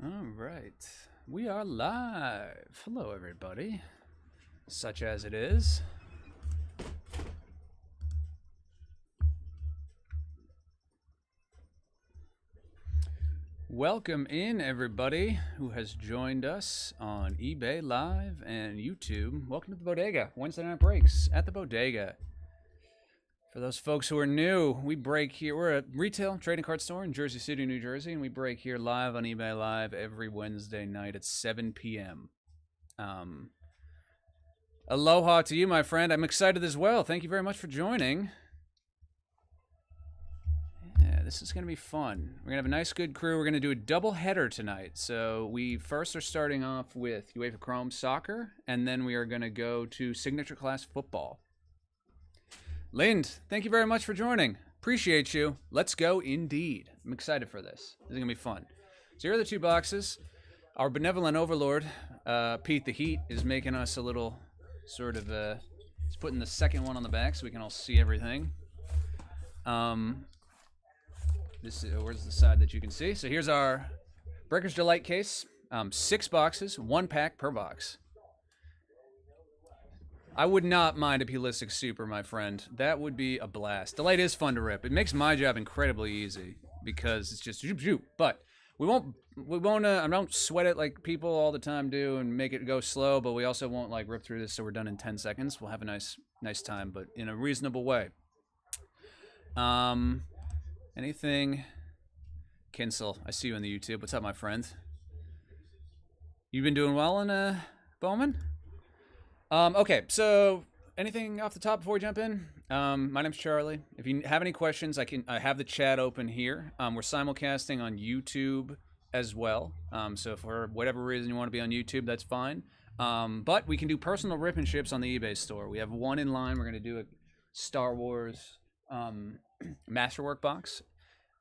All right. We are live. Hello, everybody. Such as it is. Welcome in, everybody who has joined us on eBay Live and YouTube. Welcome to the Bodega. Wednesday night breaks at the Bodega. For those folks who are new, we break here. We're a retail trading card store in Jersey City, New Jersey, and we break here live on eBay Live every Wednesday night at 7 p.m. Aloha to you, my friend. I'm excited as well. Thank you very much for joining. Yeah, this is going to be fun. We're going to have a nice, good crew. We're going to do a double header tonight. So we first are starting off with UEFA Chrome Soccer, and then we are going to go to Signature Class Football. Lind, thank you very much for joining. Appreciate you. Let's go indeed. I'm excited for this. This is going to be fun. So here are the two boxes. Our benevolent overlord, Pete the Heat, is making us a little sort of, he's putting the second one on the back so we can all see everything. This is, where's the side that you can see? So here's our Breakers Delight case. 6 boxes, 1 pack per box. I would not mind a Pulistic Super, my friend. That would be a blast. Delight is fun to rip. It makes my job incredibly easy because it's just zoop zoop. But we won't I don't sweat it like people all the time do and make it go slow, but we also won't like rip through this so we're done in 10 seconds. We'll have a nice time, but in a reasonable way. Anything? Kinsel, I see you on the YouTube. What's up, my friend? You been doing well in Bowman? Okay, so anything off the top before we jump in? My name's Charlie. If you have any questions, I have the chat open here. We're simulcasting on YouTube as well. So if for whatever reason you want to be on YouTube, that's fine. But we can do personal rip and ships on the eBay store. We have one in line. We're going to do a Star Wars Masterwork box,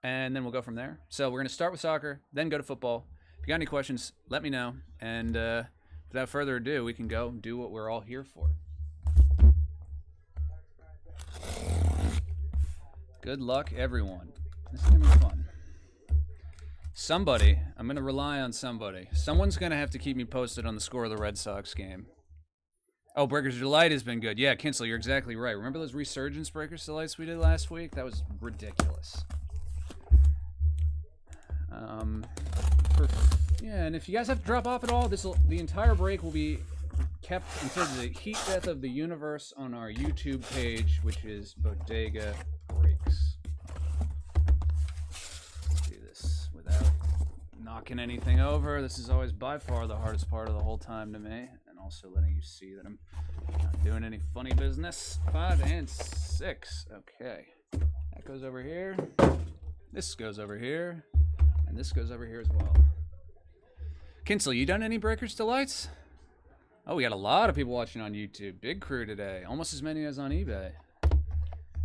and then we'll go from there. So we're going to start with soccer, then go to football. If you got any questions, let me know. And without further ado, we can go do what we're all here for. Good luck, everyone. This is going to be fun. Somebody, I'm going to rely on somebody. Someone's going to have to keep me posted on the score of the Red Sox game. Oh, Breakers Delight has been good. Yeah, Kinsel, you're exactly right. Remember those Resurgence Breakers Delights we did last week? That was ridiculous. Yeah, and if you guys have to drop off at all, the entire break will be kept until the heat death of the universe on our YouTube page, which is Bodega Breaks. Let's do this without knocking anything over. This is always by far the hardest part of the whole time to me, and also letting you see that I'm not doing any funny business. 5 and 6. Okay. That goes over here. This goes over here. And this goes over here as well. Kinsel, you done any Breakers Delights? Oh, we got a lot of people watching on YouTube. Big crew today. Almost as many as on eBay.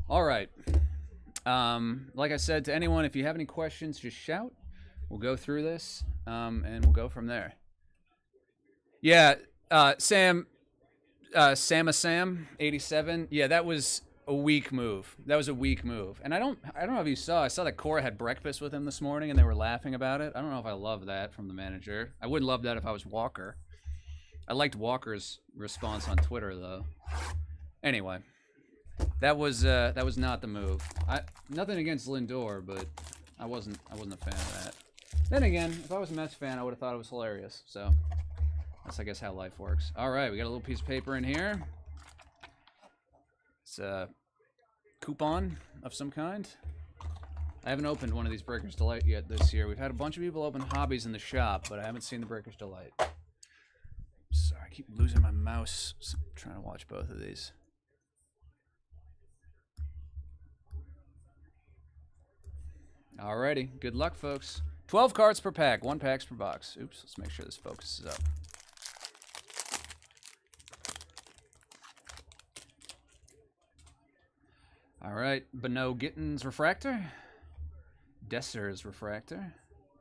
All right. Like I said to anyone, if you have any questions, just shout. We'll go through this, and we'll go from there. Yeah, Sam 87. Yeah, that was a weak move. That was a weak move. And I don't know if you saw. I saw that Cora had breakfast with him this morning, and they were laughing about it. I don't know if I love that from the manager. I would love that if I was Walker. I liked Walker's response on Twitter, though. Anyway, that was not the move. Nothing against Lindor, but I wasn't a fan of that. Then again, if I was a Mets fan, I would have thought it was hilarious. So that's, I guess, how life works. All right, we got a little piece of paper in here. It's a coupon of some kind. I haven't opened one of these Breakers Delight yet this year. We've had a bunch of people open hobbies in the shop, but I haven't seen the Breakers Delight. Sorry, I keep losing my mouse. I'm trying to watch both of these. Alrighty, good luck, folks. 12 cards per pack, 1 packs per box. Oops, let's make sure this focuses up. All right, Beno Gittin's Refractor. Desser's Refractor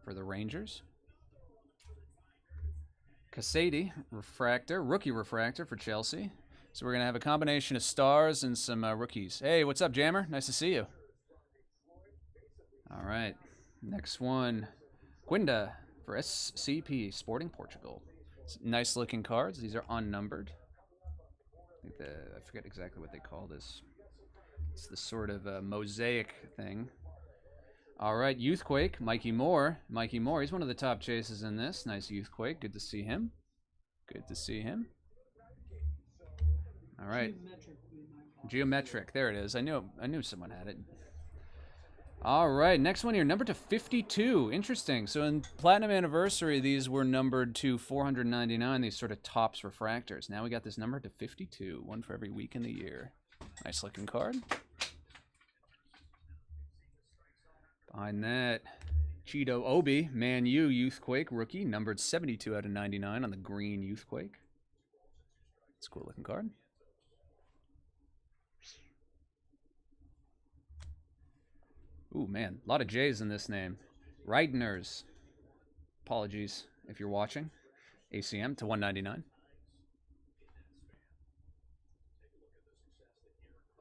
for the Rangers. Casady Refractor, Rookie Refractor for Chelsea. So we're going to have a combination of stars and some rookies. Hey, what's up, Jammer? Nice to see you. All right, next one. Gwinda for SCP Sporting Portugal. Nice looking cards. These are unnumbered. I forget exactly what they call this. It's the sort of mosaic thing. All right, Youthquake, Mikey Moore. Mikey Moore, he's one of the top chases in this. Nice Youthquake. Good to see him. Good to see him. All right. Geometric. There it is. I knew someone had it. All right, next one here, numbered to 52. Interesting. So in Platinum Anniversary, these were numbered to 499, these sort of tops refractors. Now we got this numbered to 52, one for every week in the year. Nice looking card. Behind that, Cheeto Obi, Man U Youthquake rookie, numbered 72 out of 99 on the green Youthquake. It's a cool looking card. Ooh, man, a lot of J's in this name. Reidners. Apologies if you're watching. ACM to 199.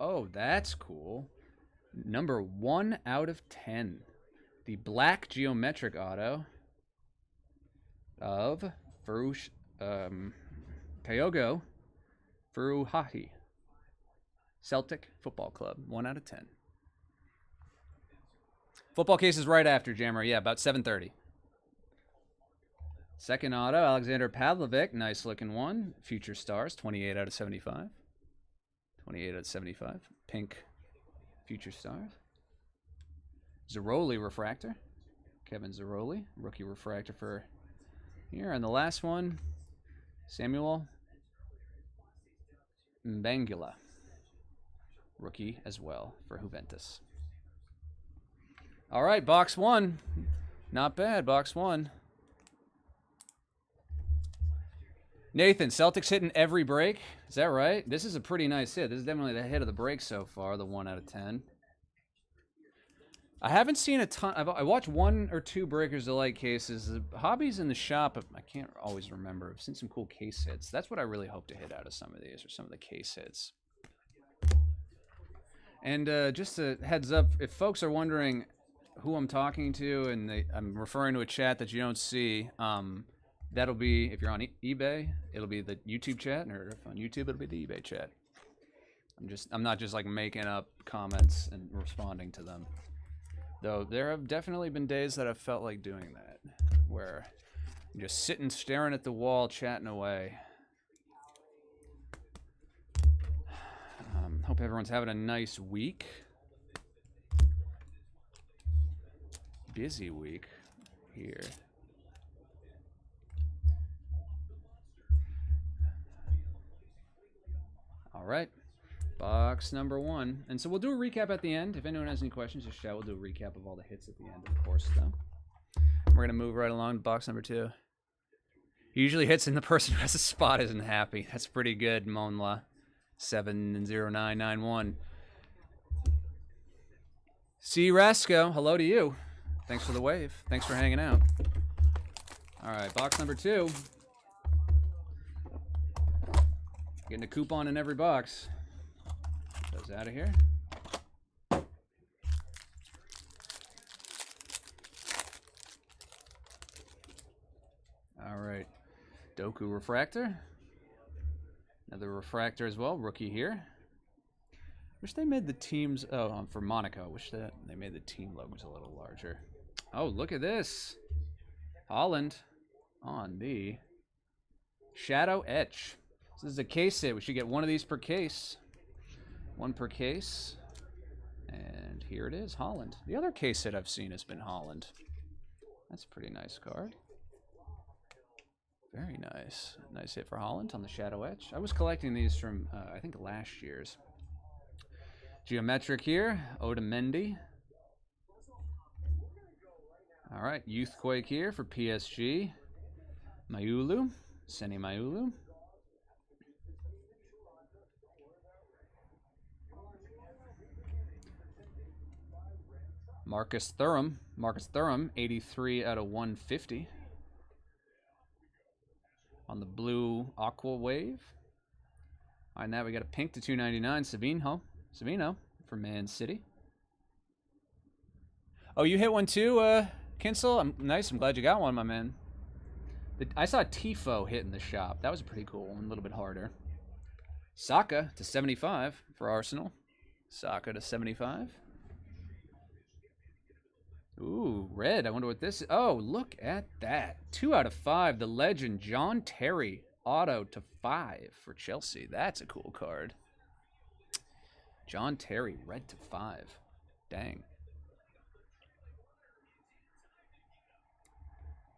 Oh, that's cool. Number 1 out of 10. The black geometric auto of Kyogo Furuhashi. Celtic Football Club. 1 out of 10. Football case is right after, Jammer. Yeah, about 7:30. Second auto, Alexander Pavlovic. Nice looking one. Future Stars, 28 out of 75. 28 out of 75. Pink Future Stars. Zeroli refractor. Kevin Zeroli. Rookie refractor for here. And the last one, Samuel Mbangula. Rookie as well for Juventus. All right, box 1. Not bad, box 1. Nathan, Celtics hitting every break. Is that right? This is a pretty nice hit. This is definitely the hit of the break so far, the 1 out of 10. I haven't seen a ton. I watched 1 or 2 Breakers Delight cases. The hobbies in the shop, I can't always remember. I've seen some cool case hits. That's what I really hope to hit out of some of these, or some of the case hits. And just a heads up, if folks are wondering who I'm talking to, and I'm referring to a chat that you don't see, that'll be, if you're on eBay, it'll be the YouTube chat, or if on YouTube, it'll be the eBay chat. I'm not just like making up comments and responding to them. Though there have definitely been days that I've felt like doing that, where I'm just sitting staring at the wall, chatting away. Hope everyone's having a nice week. Busy week here. All right, box number 1. And so we'll do a recap at the end. If anyone has any questions, just shout. We'll do a recap of all the hits at the end, of course, though. We're going to move right along to box number 2. He usually hits and the person who has a spot isn't happy. That's pretty good, Monla. 70991. C. Rasco, hello to you. Thanks for the wave. Thanks for hanging out. All right, box number 2. Getting a coupon in every box. Those out of here. All right, Doku Refractor. Another refractor as well, rookie here. Wish they made the teams, for Monaco, wish that they made the team logos a little larger. Oh, look at this. Holland on the Shadow Etch. This is a case hit. We should get one of these per case. 1 per case. And here it is, Holland. The other case hit I've seen has been Holland. That's a pretty nice card. Very nice. Nice hit for Holland on the Shadow Etch. I was collecting these from, I think, last year's. Geometric here, Otamendi. All right, Youthquake here for PSG. Mayulu, Seni Mayulu. Marcus Thuram, 83 out of 150. On the blue Aqua Wave. On that, we got a pink to 299, Savino for Man City. Oh, you hit one too, Kinsel, nice. I'm glad you got one, my man. I saw Tifo hit in the shop. That was pretty cool. A little bit harder. Saka to 75 for Arsenal. Saka to 75. Ooh, red. I wonder what this is. Oh, look at that. 2 out of 5. The legend, John Terry. Auto to 5 for Chelsea. That's a cool card. John Terry, red to 5. Dang.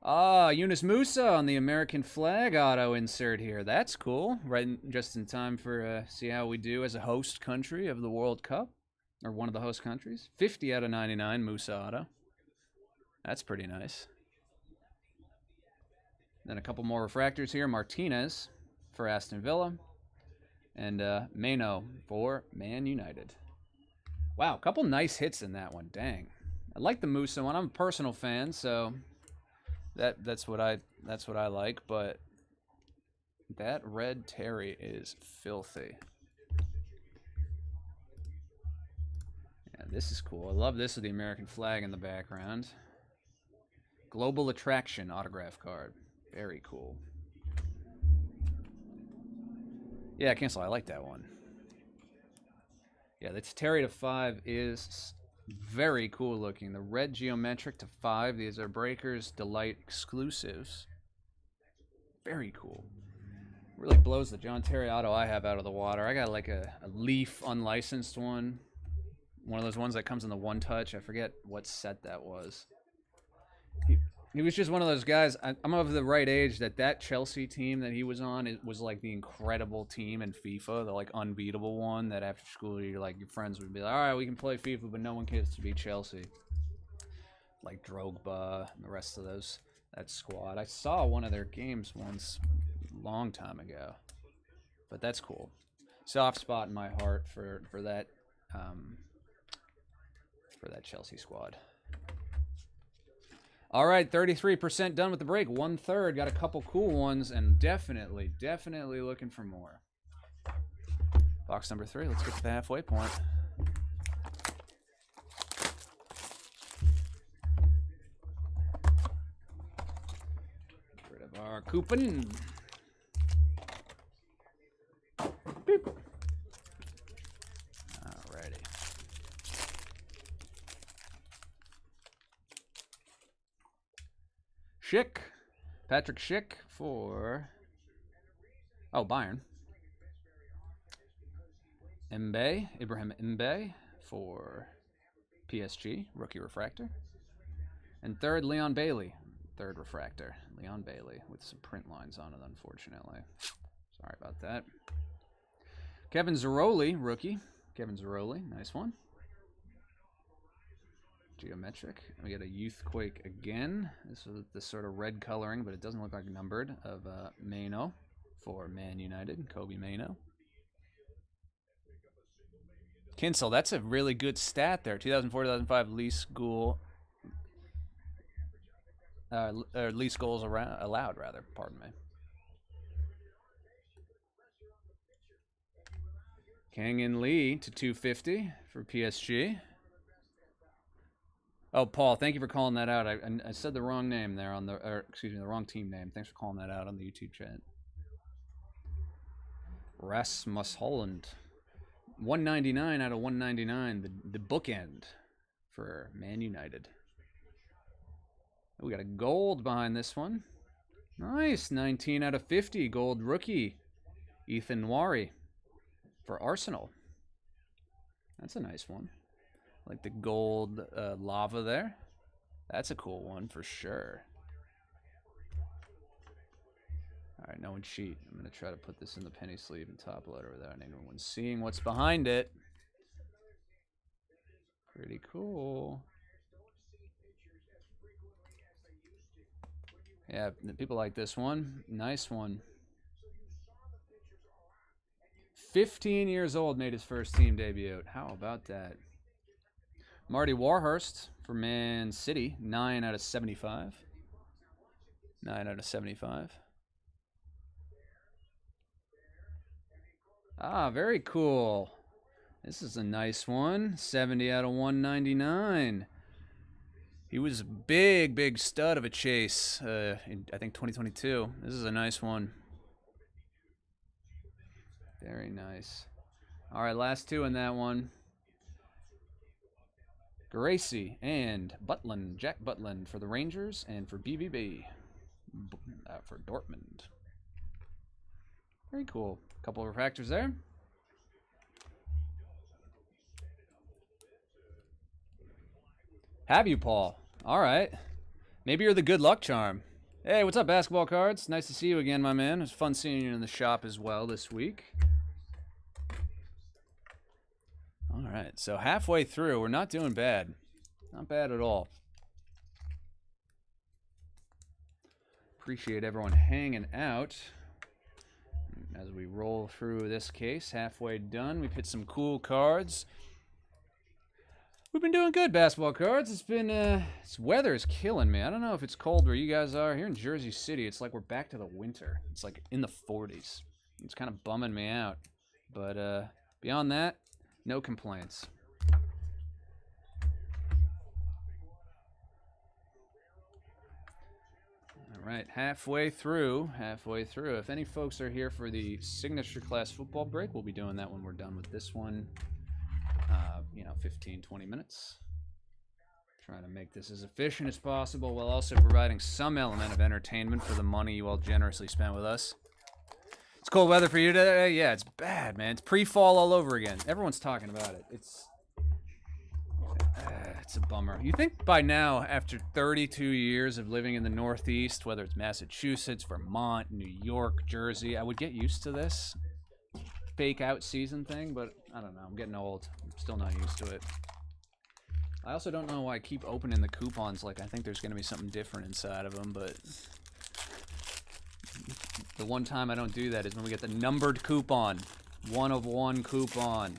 Ah, Yunus Musa on the American flag auto insert here. That's cool. Right, just in time for see how we do as a host country of the World Cup. Or one of the host countries. 50 out of 99, Musa auto. That's pretty nice. Then a couple more refractors here. Martinez for Aston Villa. And Mano for Man United. Wow, a couple nice hits in that one. Dang. I like the Musa one. I'm a personal fan, so that's what I like, but that red Terry is filthy. Yeah, this is cool. I love this with the American flag in the background. Global Attraction autograph card. Very cool. Yeah, Cancel. I like that one. Yeah, that's Terry to 5 is very cool looking. The red geometric to 5. These are Breakers Delight exclusives. Very cool. Really blows the John Terry auto I have out of the water. I got like a Leaf unlicensed one. One of those ones that comes in the one touch. I forget what set that was. He was just one of those guys. I'm of the right age that Chelsea team that he was on, it was like the incredible team in FIFA, the like unbeatable one that after school your friends would be like, all right, we can play FIFA, but no one gets to beat Chelsea. Like Drogba and the rest of that squad. I saw one of their games once, a long time ago, but that's cool. Soft spot in my heart for that Chelsea squad. All right, 33% done with the break. 1/3. Got a couple cool ones, and definitely looking for more. Box number 3. Let's get to the halfway point. Get rid of our coupon. Beep. Alrighty. Schick. Patrick Schick for... Oh, Bayern. Ibrahim Mbe for PSG, rookie refractor. And 3rd, Leon Bailey, 3rd refractor. Leon Bailey with some print lines on it, unfortunately. Sorry about that. Kevin Zaroli, rookie. Kevin Zaroli, nice one. Geometric. We get a Youthquake again. This is this sort of red coloring, but it doesn't look like numbered, of Mano for Man United, Kobe Mano. Kinsel, that's a really good stat there. 2004-2005 least goal, least goals allowed, rather. Pardon me. Kang-In Lee to 250 for PSG. Oh, Paul, thank you for calling that out. I said the wrong name there on the wrong team name. Thanks for calling that out on the YouTube chat. Rasmus Holland, 199 out of 199. The bookend for Man United. We got a gold behind this one. Nice, 19 out of 50. Gold rookie, Ethan Wari for Arsenal. That's a nice one. Like the gold lava there. That's a cool one for sure. All right, no one cheat. I'm going to try to put this in the penny sleeve and top loader without anyone seeing what's behind it. Pretty cool. Yeah, people like this one. Nice one. 15 years old, made his first team debut. How about that? Marty Warhurst for Man City, 9 out of 75. 9 out of 75. Ah, very cool. This is a nice one. 70 out of 199. He was a big, big stud of a chase in, I think, 2022. This is a nice one. Very nice. All right, last two in that one. Gracie and Butland, Jack Butland for the Rangers and for BBB for Dortmund. Very cool. Couple of refractors there. Have you, Paul? All right. Maybe you're the good luck charm. Hey, what's up, basketball cards? Nice to see you again, my man. It was fun seeing you in the shop as well this week. All right, so halfway through, we're not doing bad. Not bad at all. Appreciate everyone hanging out as we roll through this case. Halfway done. We've hit some cool cards. We've been doing good, basketball cards. It's been, this weather is killing me. I don't know if it's cold where you guys are. Here in Jersey City, it's like we're back to the winter. It's like in the 40s. It's kind of bumming me out. But beyond that, no complaints. All right, halfway through. If any folks are here for the signature class football break, we'll be doing that when we're done with this one. 15, 20 minutes. Trying to make this as efficient as possible while also providing some element of entertainment for the money you all generously spent with us. It's cold weather for you today? Yeah, it's bad, man. It's pre-fall all over again. Everyone's talking about it. It's a bummer. You think by now, after 32 years of living in the Northeast, whether it's Massachusetts, Vermont, New York, Jersey, I would get used to this fake out season thing, but I don't know. I'm getting old. I'm still not used to it. I also don't know why I keep opening the coupons. Like, I think there's going to be something different inside of them, but the one time I don't do that is when we get the numbered coupon. 1 of 1 coupon.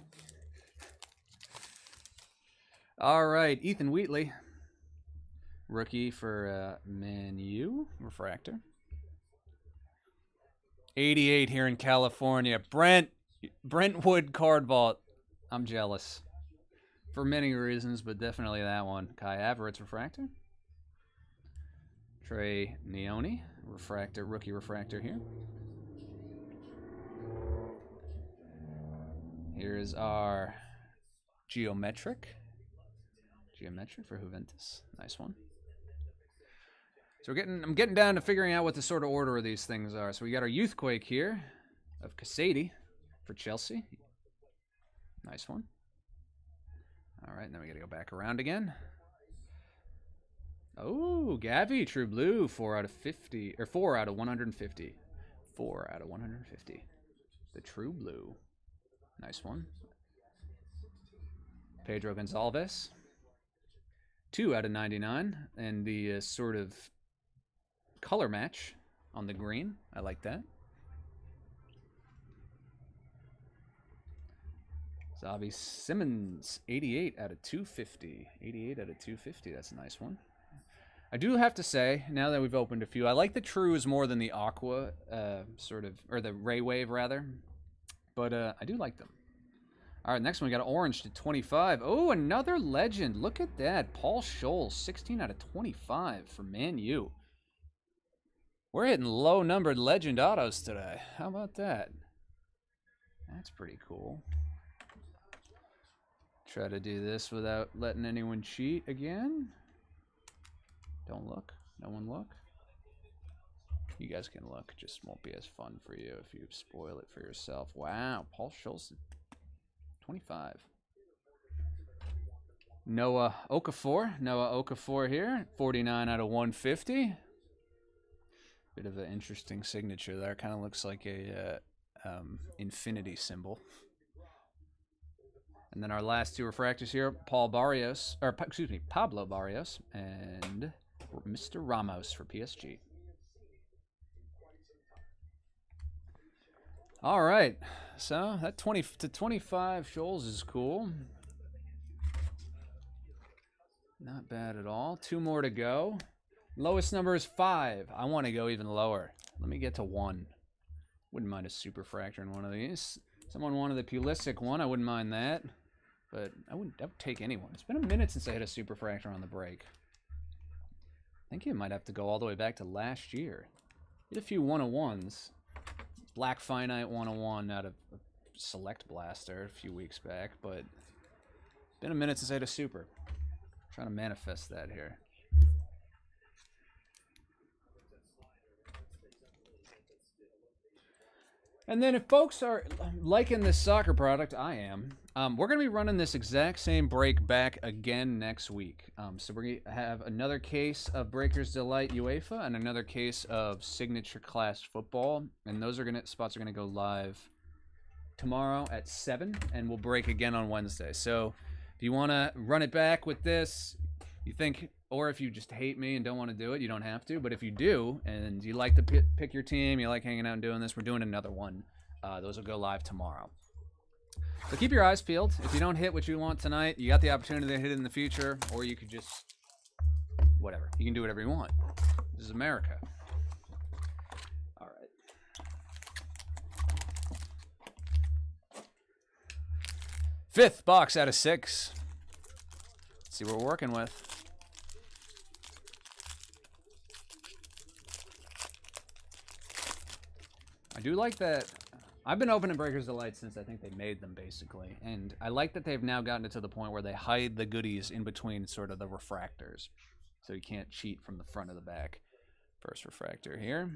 All right, Ethan Wheatley. Rookie for Man U. Refractor. 88 here in California. Brentwood card vault. I'm jealous. For many reasons, but definitely that one. Kai Havertz refractor. Trey Neone, refractor, rookie refractor here. Here's our geometric for Juventus. Nice one. So I'm getting down to figuring out what the sort of order of these things are. So we got our Youthquake here of Casady for Chelsea. Nice one. All right, then we got to go back around again. Oh, Gavi, True Blue, 4 out of 50, or 4 out of 150. 4 out of 150. The True Blue. Nice one. Pedro Gonçalves. 2 out of 99. And the sort of color match on the green. I like that. Xavi Simmons, 88 out of 250. 88 out of 250. That's a nice one. I do have to say, now that we've opened a few, I like the Trues more than the Aqua, or the Ray Wave, rather. But I do like them. All right, next one, we got orange to 25. Oh, another legend. Look at that. Paul Scholes, 16 out of 25 for Man U. We're hitting low-numbered legend autos today. How about that? That's pretty cool. Try to do this without letting anyone cheat again. Don't look. No one look. You guys can look. It just won't be as fun for you if you spoil it for yourself. Wow. Paul Scholes, 25. Noah Okafor here. 49 out of 150. Bit of an interesting signature there. Kind of looks like a infinity symbol. And then our last two refractors here, Pablo Barrios and Mr. Ramos for PSG. All right, so that 20 to 25 Scholes is cool. Not bad at all. 2 more to go. Lowest number is 5. I want to go even lower. Let me get to 1. Wouldn't mind a super fractor in one of these. Someone wanted the Pulisic one. I wouldn't mind that. But I would take anyone. It's been a minute since I hit a super fractor on the break. think you might have to go all the way back to last year. Did a few 101s. Black Finite 101 out of Select Blaster a few weeks back, but been a minute since I had a super. Trying to manifest that here. And then if folks are liking this soccer product, I am. We're going to be running this exact same break back again next week. So we're going to have another case of Breakers Delight UEFA and another case of Signature Class Football. And those spots are going to go live tomorrow at 7, and we'll break again on Wednesday. So if you want to run it back with this, you think, or if you just hate me and don't want to do it, you don't have to. But if you do, and you like to pick your team, you like hanging out and doing this, we're doing another one. Those will go live tomorrow. So keep your eyes peeled. If you don't hit what you want tonight, you got the opportunity to hit it in the future, or you could just, whatever. You can do whatever you want. This is America. All right. Fifth box out of 6. Let's see what we're working with. I do like that. I've been opening Breakers Delight since I think they made them, basically. And I like that they've now gotten it to the point where they hide the goodies in between sort of the refractors. So you can't cheat from the front or the back. First refractor here.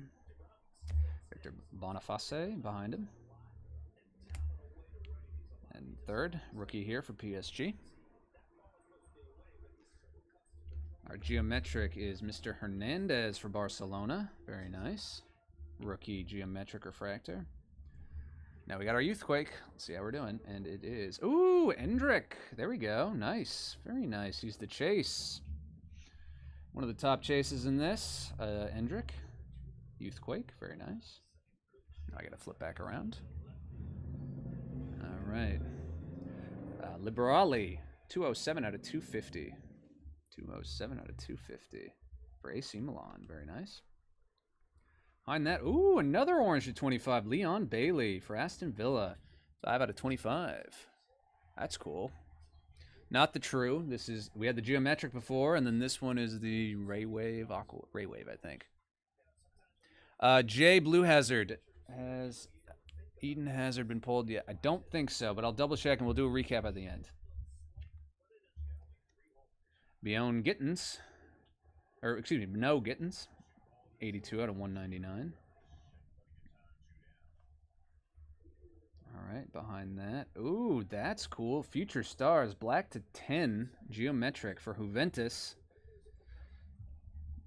Victor Boniface behind him. And third, rookie here for PSG. Our geometric is Mr. Hernandez for Barcelona. Very nice. Rookie geometric refractor. Now we got our Youthquake. Let's see how we're doing. And it is, ooh, Endrick. There we go. Nice. Very nice. He's the chase. One of the top chases in this. Endrick. Youthquake. Very nice. Now I got to flip back around. All right. Liberali. 207 out of 250. 207 out of 250 for AC Milan. Very nice. Behind that, ooh, another orange to 25. Leon Bailey for Aston Villa. 5 out of 25. That's cool. Not the true. This is, we had the geometric before, and then this one is the Ray Wave, I think. Jay Blue Hazard. Has Eden Hazard been pulled yet? I don't think so, but I'll double check and we'll do a recap at the end. Bjorn Gittens. Or, excuse me, no Gittens. 82 out of 199. All right, behind that. Ooh, that's cool. Future Stars, black to 10. Geometric for Juventus.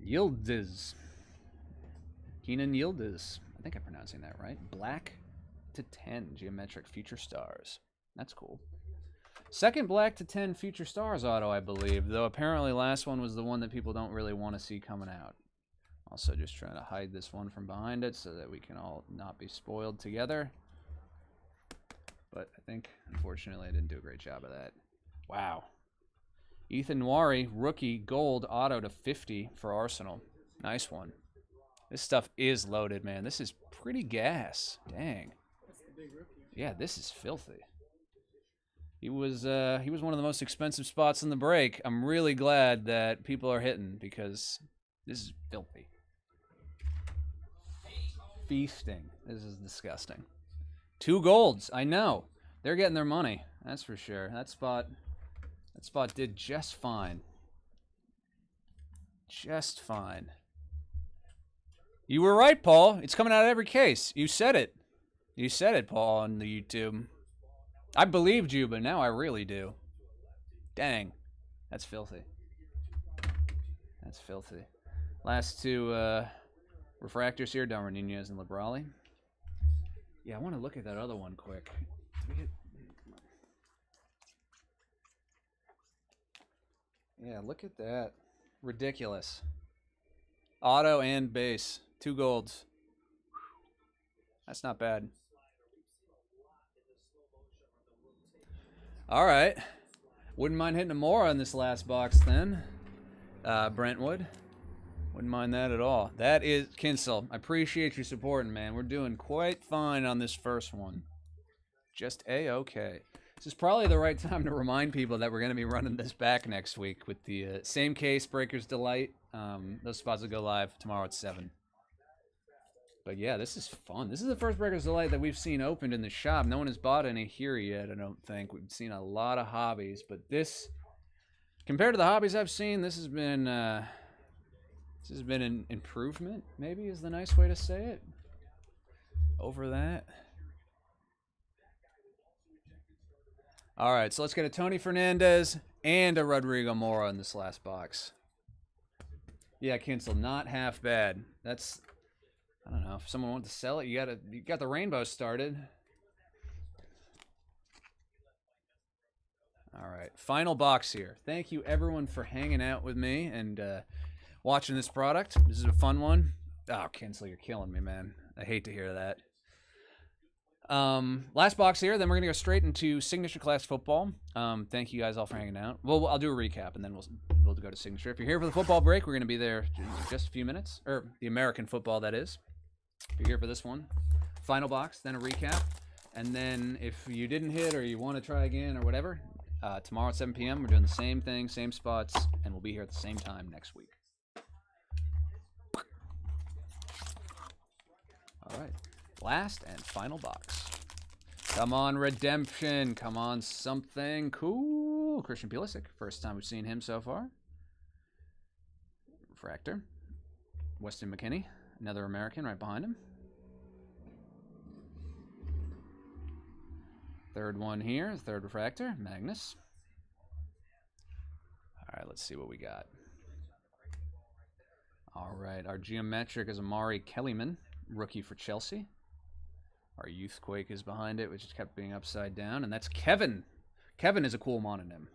Yildiz. Kenan Yildiz. I think I'm pronouncing that right. Black to 10. Geometric Future Stars. That's cool. Second black to 10 Future Stars auto, I believe. Though apparently last one was the one that people don't really want to see coming out. Also just trying to hide this one from behind it so that we can all not be spoiled together. But I think, unfortunately, I didn't do a great job of that. Wow. Ethan Nwari, rookie, gold, auto to 50 for Arsenal. Nice one. This stuff is loaded, man. This is pretty gas. Dang. That's the big rookie. Yeah, this is filthy. He was one of the most expensive spots in the break. I'm really glad that people are hitting because this is filthy. Feasting. This is disgusting. 2 golds. I know. They're getting their money. That's for sure. That spot did just fine. Just fine. You were right, Paul. It's coming out of every case. You said it. You said it, Paul, on the YouTube. I believed you, but now I really do. Dang. That's filthy. That's filthy. Last 2 refractors here, Darwin Nunez and Liberali. Yeah, I want to look at that other one quick. Yeah, look at that. Ridiculous. Auto and base. 2 golds. That's not bad. All right. Wouldn't mind hitting more on this last box then. Brentwood. Wouldn't mind that at all. That is Kinsel. I appreciate you supporting, man. We're doing quite fine on this first one. Just A-okay. This is probably the right time to remind people that we're going to be running this back next week with the same case, Breakers Delight. Those spots will go live tomorrow at 7. But yeah, this is fun. This is the first Breakers Delight that we've seen opened in the shop. No one has bought any here yet, I don't think. We've seen a lot of hobbies, but this, compared to the hobbies I've seen, this has been an improvement, maybe is the nice way to say it, over that. All right, so let's get a Tony Fernandez and a Rodrigo Mora in this last box. Yeah, Kinsel, not half bad. That's... I don't know, if someone wanted to sell it, you got the rainbow started. All right, final box here. Thank you everyone for hanging out with me and watching this product. This is a fun one. Oh, Kinsel, you're killing me, man. I hate to hear that. Last box here, then we're gonna go straight into Signature Class Football. Thank you guys all for hanging out. Well, I'll do a recap and then we'll go to Signature. If you're here for the football break, we're gonna be there in just a few minutes, or the American football, that is. If you're here for this one, final box, then a recap, and then if you didn't hit or you want to try again or whatever, tomorrow at 7 p.m. we're doing the same thing, same spots, and we'll be here at the same time next week. All right, last and final box. Come on, redemption. Come on, something cool. Christian Pulisic, first time we've seen him so far. Refractor. Weston McKennie. Another American right behind him. Third one here, third refractor, Magnus. All right, let's see what we got. All right, our geometric is Amari Kellyman, rookie for Chelsea. Our Youthquake is behind it, which just kept being upside down, and that's Kevin. Kevin is a cool mononym.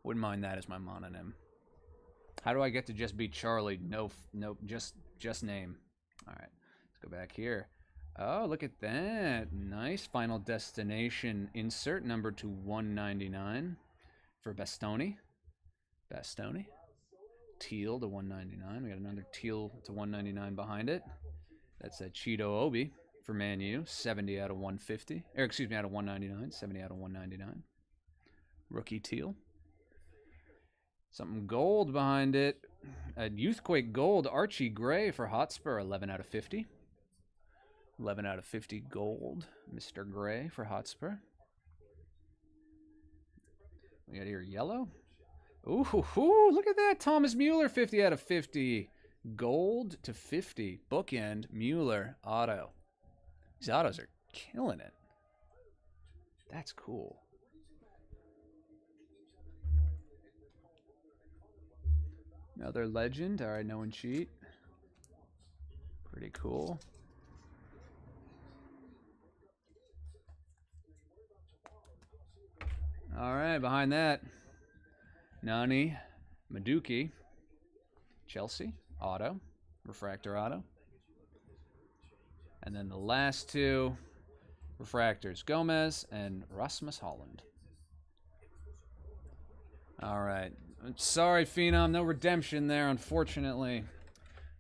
Wouldn't mind that as my mononym. How do I get to just be Charlie? No, just name. All right, let's go back here. Oh, look at that. Nice Final Destination insert number to 199 for Bastoni. Teal to 199. We got another teal to 199 behind it. That's a Cheeto Obi for Man U. 70 out of 150. Or excuse me, out of 199. 70 out of 199. Rookie teal. Something gold behind it. A Youthquake gold, Archie Gray for Hotspur, 11 out of 50. 11 out of 50 gold, Mr. Gray for Hotspur. We got here yellow. Ooh, look at that. Thomas Mueller, 50 out of 50. Gold to 50. Bookend, Mueller, auto. These autos are killing it. That's cool. Another legend. All right, no one cheat. Pretty cool. All right, behind that, Nani Maduki, Chelsea, auto, refractor auto. And then the last two refractors, Gomez and Rasmus Holland. All right. Sorry, Phenom. No redemption there, unfortunately.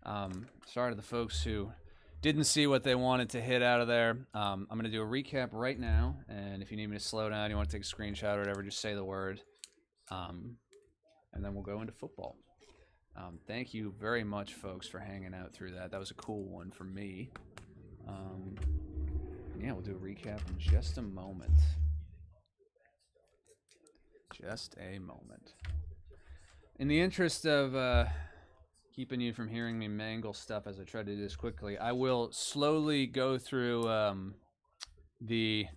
Sorry to the folks who didn't see what they wanted to hit out of there. I'm going to do a recap right now, and if you need me to slow down, you want to take a screenshot or whatever, just say the word. And then we'll go into football. Thank you very much, folks, for hanging out through that. That was a cool one for me. Yeah, we'll do a recap in just a moment. Just a moment. In the interest of keeping you from hearing me mangle stuff as I try to do this quickly, I will slowly go through the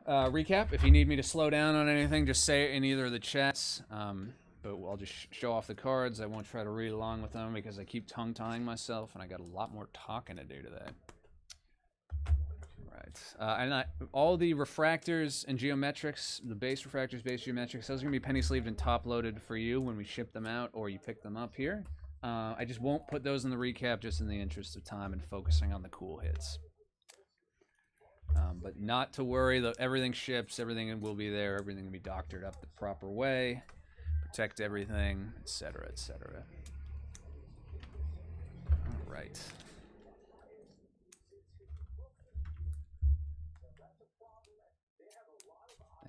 recap. If you need me to slow down on anything, just say it in either of the chats. But I'll just show off the cards. I won't try to read along with them because I keep tongue-tying myself, and I got a lot more talking to do today. Right. All the refractors and geometrics, the base refractors, base geometrics, those are going to be penny sleeved and top-loaded for you when we ship them out or you pick them up here. I just won't put those in the recap just in the interest of time and focusing on the cool hits. But not to worry, everything ships, everything will be there, everything will be doctored up the proper way, protect everything, etc., etc. All right.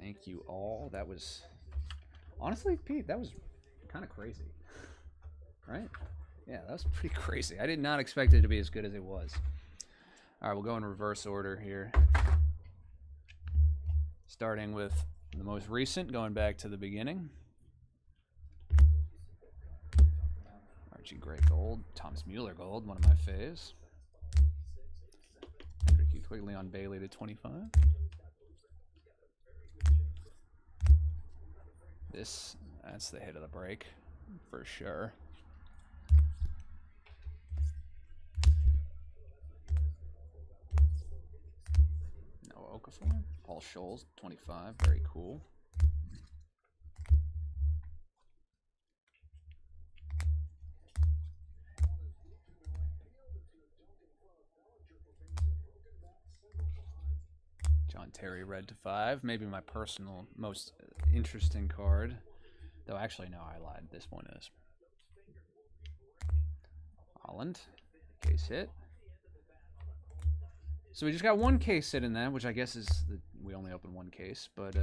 Thank you all. That was, honestly, Pete, that was kind of crazy. right? Yeah, that was pretty crazy. I did not expect it to be as good as it was. All right, we'll go in reverse order here. Starting with the most recent, going back to the beginning. Archie Gray Gold, Thomas Mueller Gold, one of my faves. Ricky Quigley on Bailey to 25. That's the hit of the break, for sure. Noah Okafor, Paul Scholes, 25, very cool. John Terry, red to 5. Maybe my personal most interesting card. Though actually, no, I lied. This one is. Holland. Case hit. So we just got one case hit in that, which I guess is... we only opened one case. But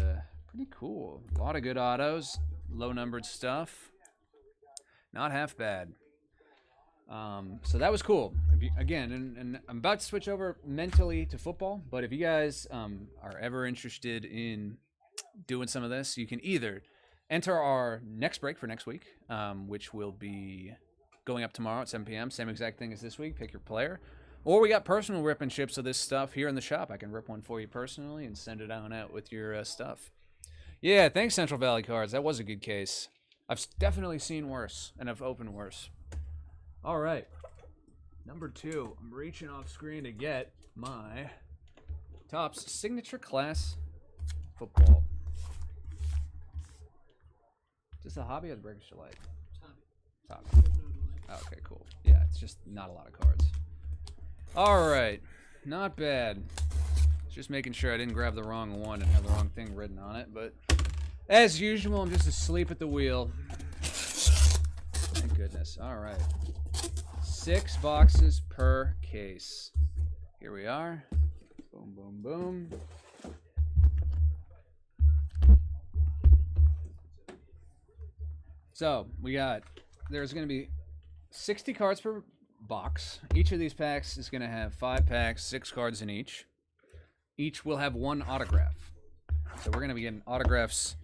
pretty cool. A lot of good autos. Low-numbered stuff. Not half bad. So that was cool. Again, and I'm about to switch over mentally to football, but if you guys are ever interested in doing some of this, you can either enter our next break for next week, which will be going up tomorrow at 7 p.m. Same exact thing as this week. Pick your player. Or we got personal rip and ships of this stuff here in the shop. I can rip one for you personally and send it on out with your stuff. Yeah, thanks, Central Valley Cards. That was a good case. I've definitely seen worse, and I've opened worse. All right, number 2. I'm reaching off screen to get my Topps Signature Class Football. Is this a hobby or the Breakers Delight? Hobby. Okay, cool. Yeah, it's just not a lot of cards. All right, not bad. Just making sure I didn't grab the wrong one and have the wrong thing written on it, but as usual, I'm just asleep at the wheel. Thank goodness. All right. 6 boxes per case. Here we are. Boom, boom, boom. So, there's going to be 60 cards per box. Each of these packs is going to have 5 packs, 6 cards in each. Each will have 1 autograph. So we're going to be getting autographs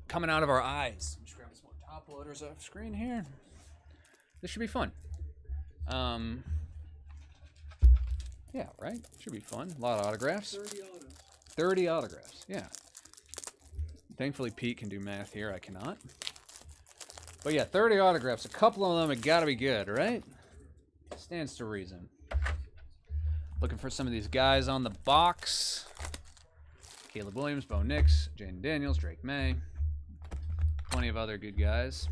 coming out of our eyes. I'm just grabbing some more top loaders off screen here. This should be fun. Yeah, right? Should be fun. A lot of autographs. 30 autographs, yeah. Thankfully, Pete can do math here. I cannot. But yeah, 30 autographs. A couple of them have got to be good, right? Stands to reason. Looking for some of these guys on the box. Caleb Williams, Bo Nix, Jane Daniels, Drake May. Plenty of other good guys.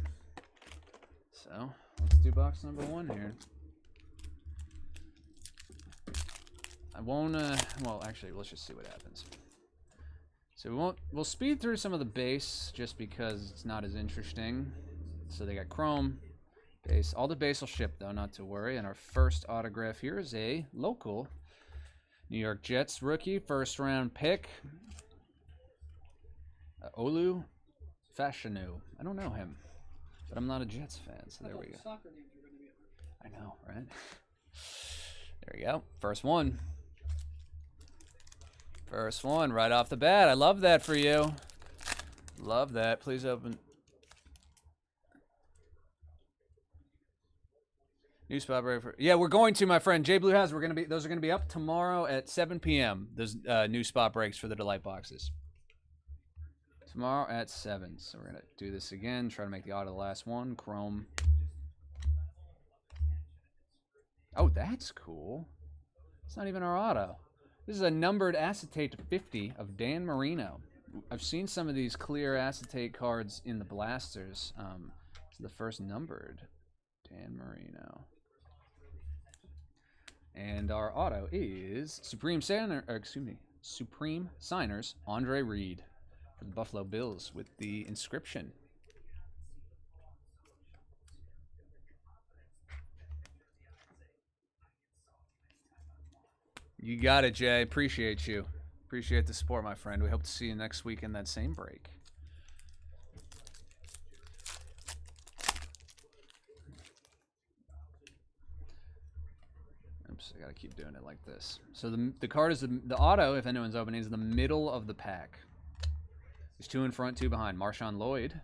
So, let's do box number 1 here. I won't, well, actually, let's just see what happens. So we'll speed through some of the base just because it's not as interesting. So they got Chrome, base. All the base will ship, though, not to worry. And our first autograph here is a local New York Jets rookie, first-round pick. Olu Fashanu. I don't know him, but I'm not a Jets fan, so there we go. I know, right? There we go. First one. First one right off the bat. I love that for you. Love that. Please open. New spot break for, yeah, we're going to, my friend Jay Blue House. Those are gonna be up tomorrow at 7 p.m. Those new spot breaks for the Delight boxes. Tomorrow at 7. So we're gonna do this again. Try to make the auto the last one. Chrome. Oh, that's cool. It's not even our auto. This is a numbered acetate to 50 of Dan Marino. I've seen some of these clear acetate cards in the blasters. It's the first numbered Dan Marino. And our auto is Supreme Signers Andre Reed for the Buffalo Bills with the inscription. You got it, Jay. Appreciate you. Appreciate the support, my friend. We hope to see you next week in that same break. Oops, I gotta keep doing it like this. So the card is the auto, if anyone's opening, is the middle of the pack. There's 2 in front, 2 behind. Marshawn Lloyd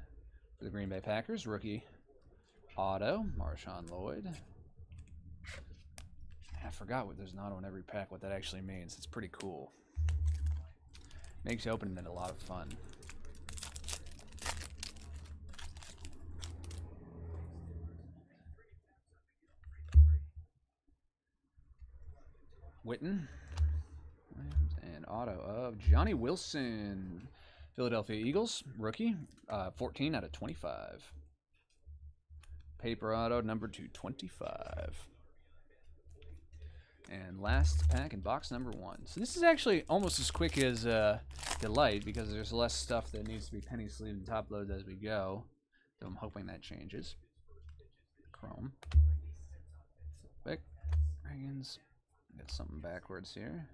for the Green Bay Packers, rookie auto. Marshawn Lloyd. I forgot what there's an auto in every pack, what that actually means. It's pretty cool. Makes opening it a lot of fun. Witten. And auto of Johnny Wilson. Philadelphia Eagles, rookie. 14 out of 25. Paper auto, number 225. And last pack in box number 1. So this is actually almost as quick as Delight because there's less stuff that needs to be penny sleeved and top loaded as we go. So I'm hoping that changes. Chrome. Vic. Reagans. Got something backwards here.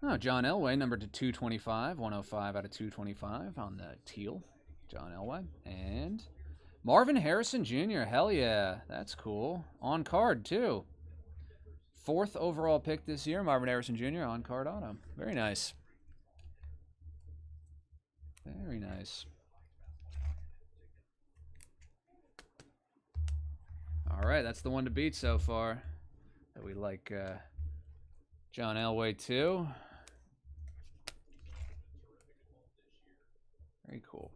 Oh, John Elway, number to 225. 105 out of 225 on the teal. John Elway. And Marvin Harrison Jr. Hell yeah. That's cool. On card, too. 4th overall pick this year, Marvin Harrison Jr. on card auto. Very nice. Very nice. All right, that's the one to beat so far. That we like John Elway too. Very cool.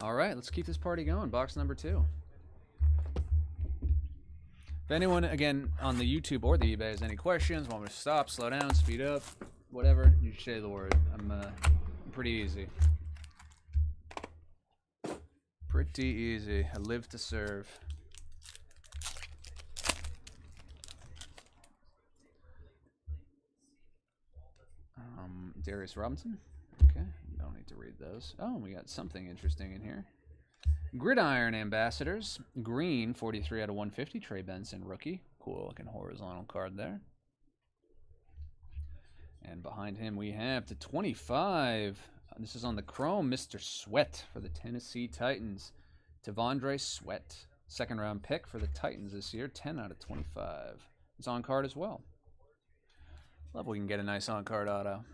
All right, let's keep this party going. Box number 2. If anyone, again, on the YouTube or the eBay has any questions, want me to stop, slow down, speed up, whatever, you say the word. I'm pretty easy. Pretty easy. I live to serve. Darius Robinson. Okay, don't need to read those. Oh, we got something interesting in here. Gridiron Ambassadors. Green, 43 out of 150. Trey Benson, rookie. Cool looking horizontal card there. And behind him we have to 25. This is on the Chrome, Mr. Sweat for the Tennessee Titans. Tavondre Sweat. 2nd round pick for the Titans this year. 10 out of 25. It's on card as well. Love we can get a nice on card auto.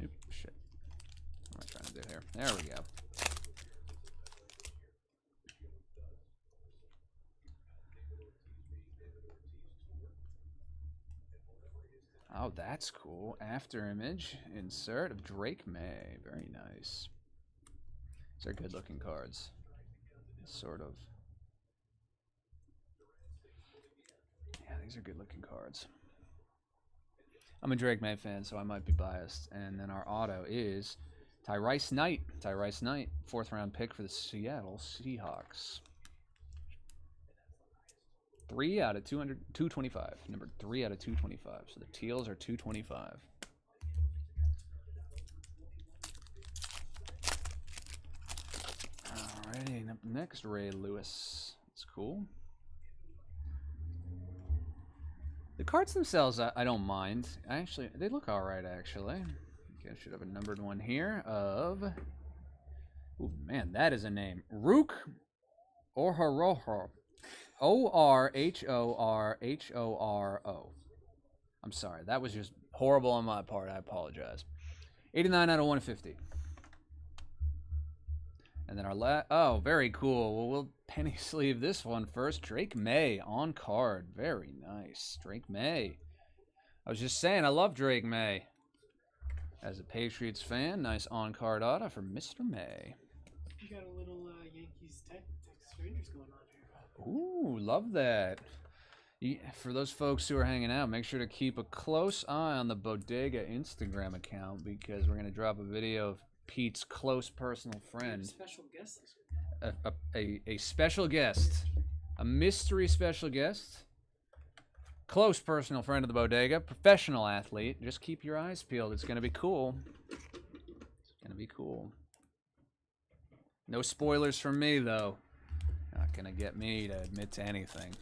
Nope, shit. What am I trying to do here? There we go. Oh, that's cool. After image insert of Drake May. Very nice. These are good looking cards. Sort of. Yeah, these are good looking cards. I'm a Drake May fan, so I might be biased. And then our auto is Tyrese Knight. Tyrese Knight, 4th round pick for the Seattle Seahawks. 3 out of 225. Number 3 out of 225. So the teals are 225. Alrighty, up next, Ray Lewis. That's cool. The cards themselves, I don't mind. They look alright, actually. Okay, I should have a numbered one here of... Ooh, man, that is a name. Rook Orhoroho. O-R-H-O-R-H-O-R-O. I'm sorry, that was just horrible on my part. I apologize. 89 out of 150. And then our oh, very cool. Well, we'll penny sleeve this one first. Drake May on card. Very nice. Drake May. I was just saying, I love Drake May. As a Patriots fan, nice on card auto for Mr. May. You got a little Yankees Texas Rangers going on here. Ooh, love that. For those folks who are hanging out, make sure to keep a close eye on the Bodega Instagram account because we're going to drop a video of Pete's close personal friend. Special guest this week. A special guest. A mystery special guest. Close personal friend of the Bodega. Professional athlete. Just keep your eyes peeled. It's going to be cool. It's going to be cool. No spoilers from me, though. Not going to get me to admit to anything.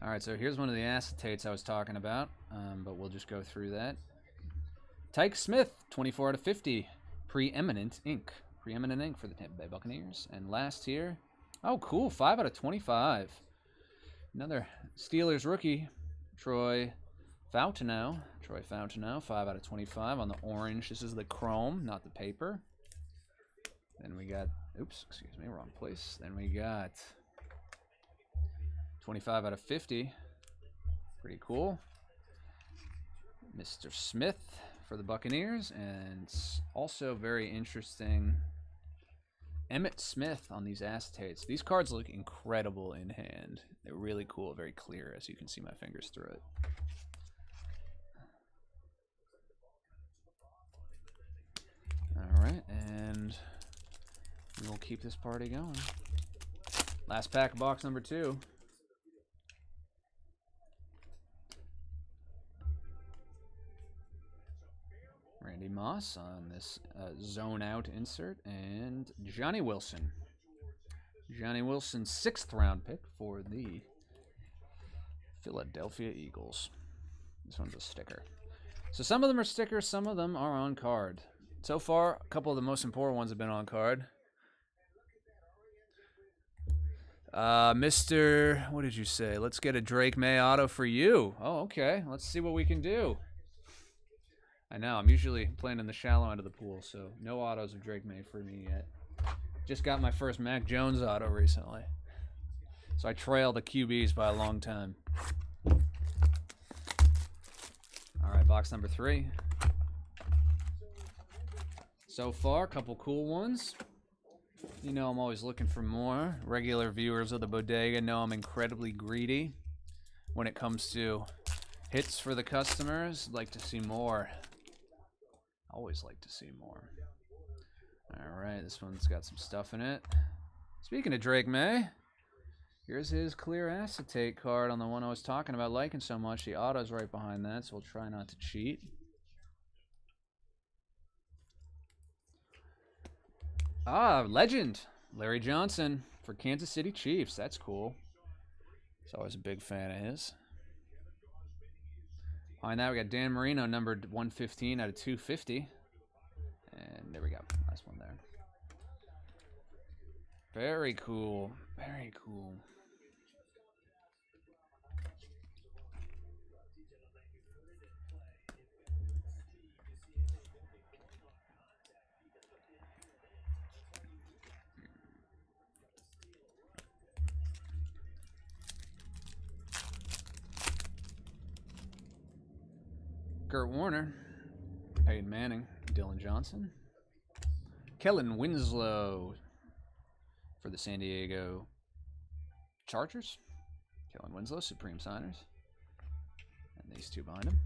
All right, so here's one of the acetates I was talking about, but we'll just go through that. Tyke Smith, 24 out of 50. Preeminent ink. Preeminent ink for the Tampa Bay Buccaneers. And last here, oh, cool, 5 out of 25. Another Steelers rookie, Troy Fautino. 5 out of 25 on the orange. This is the chrome, not the paper. Then we got, oops, excuse me, wrong place. Then we got 25 out of 50. Pretty cool. Mr. Smith for the Buccaneers. And also very interesting, Emmitt Smith on these acetates. These cards look incredible in hand. They're really cool, very clear, as you can see my fingers through it. All right, and we will keep this party going. Last pack of box number 2. Randy Moss on this zone out insert, and Johnny Wilson. Johnny Wilson, 6th round pick for the Philadelphia Eagles. This one's a sticker. So some of them are stickers, some of them are on card. So far, a couple of the most important ones have been on card. Mr. What did you say? Let's get a Drake May auto for you. Oh, okay. Let's see what we can do. I know, I'm usually playing in the shallow end of the pool, so no autos of Drake May for me yet. Just got my first Mac Jones auto recently. So I trail the QBs by a long time. All right, box number 3. So far, a couple cool ones. You know I'm always looking for more. Regular viewers of the Bodega know I'm incredibly greedy when it comes to hits for the customers. Like to see more. Always like to see more. All right, this one's got some stuff in it. Speaking of Drake May, here's his clear acetate card on the one I was talking about liking so much. The auto's right behind that, so we'll try not to cheat. Ah, legend. Larry Johnson for Kansas City Chiefs. That's cool. He's always a big fan of his. Behind that, we got Dan Marino, numbered 115 out of 250. And there we go. Last one there. Very cool. Very cool. Kurt Warner, Peyton Manning, Dylan Johnson, Kellen Winslow for the San Diego Chargers. Kellen Winslow, Supreme Signers. And these two behind him.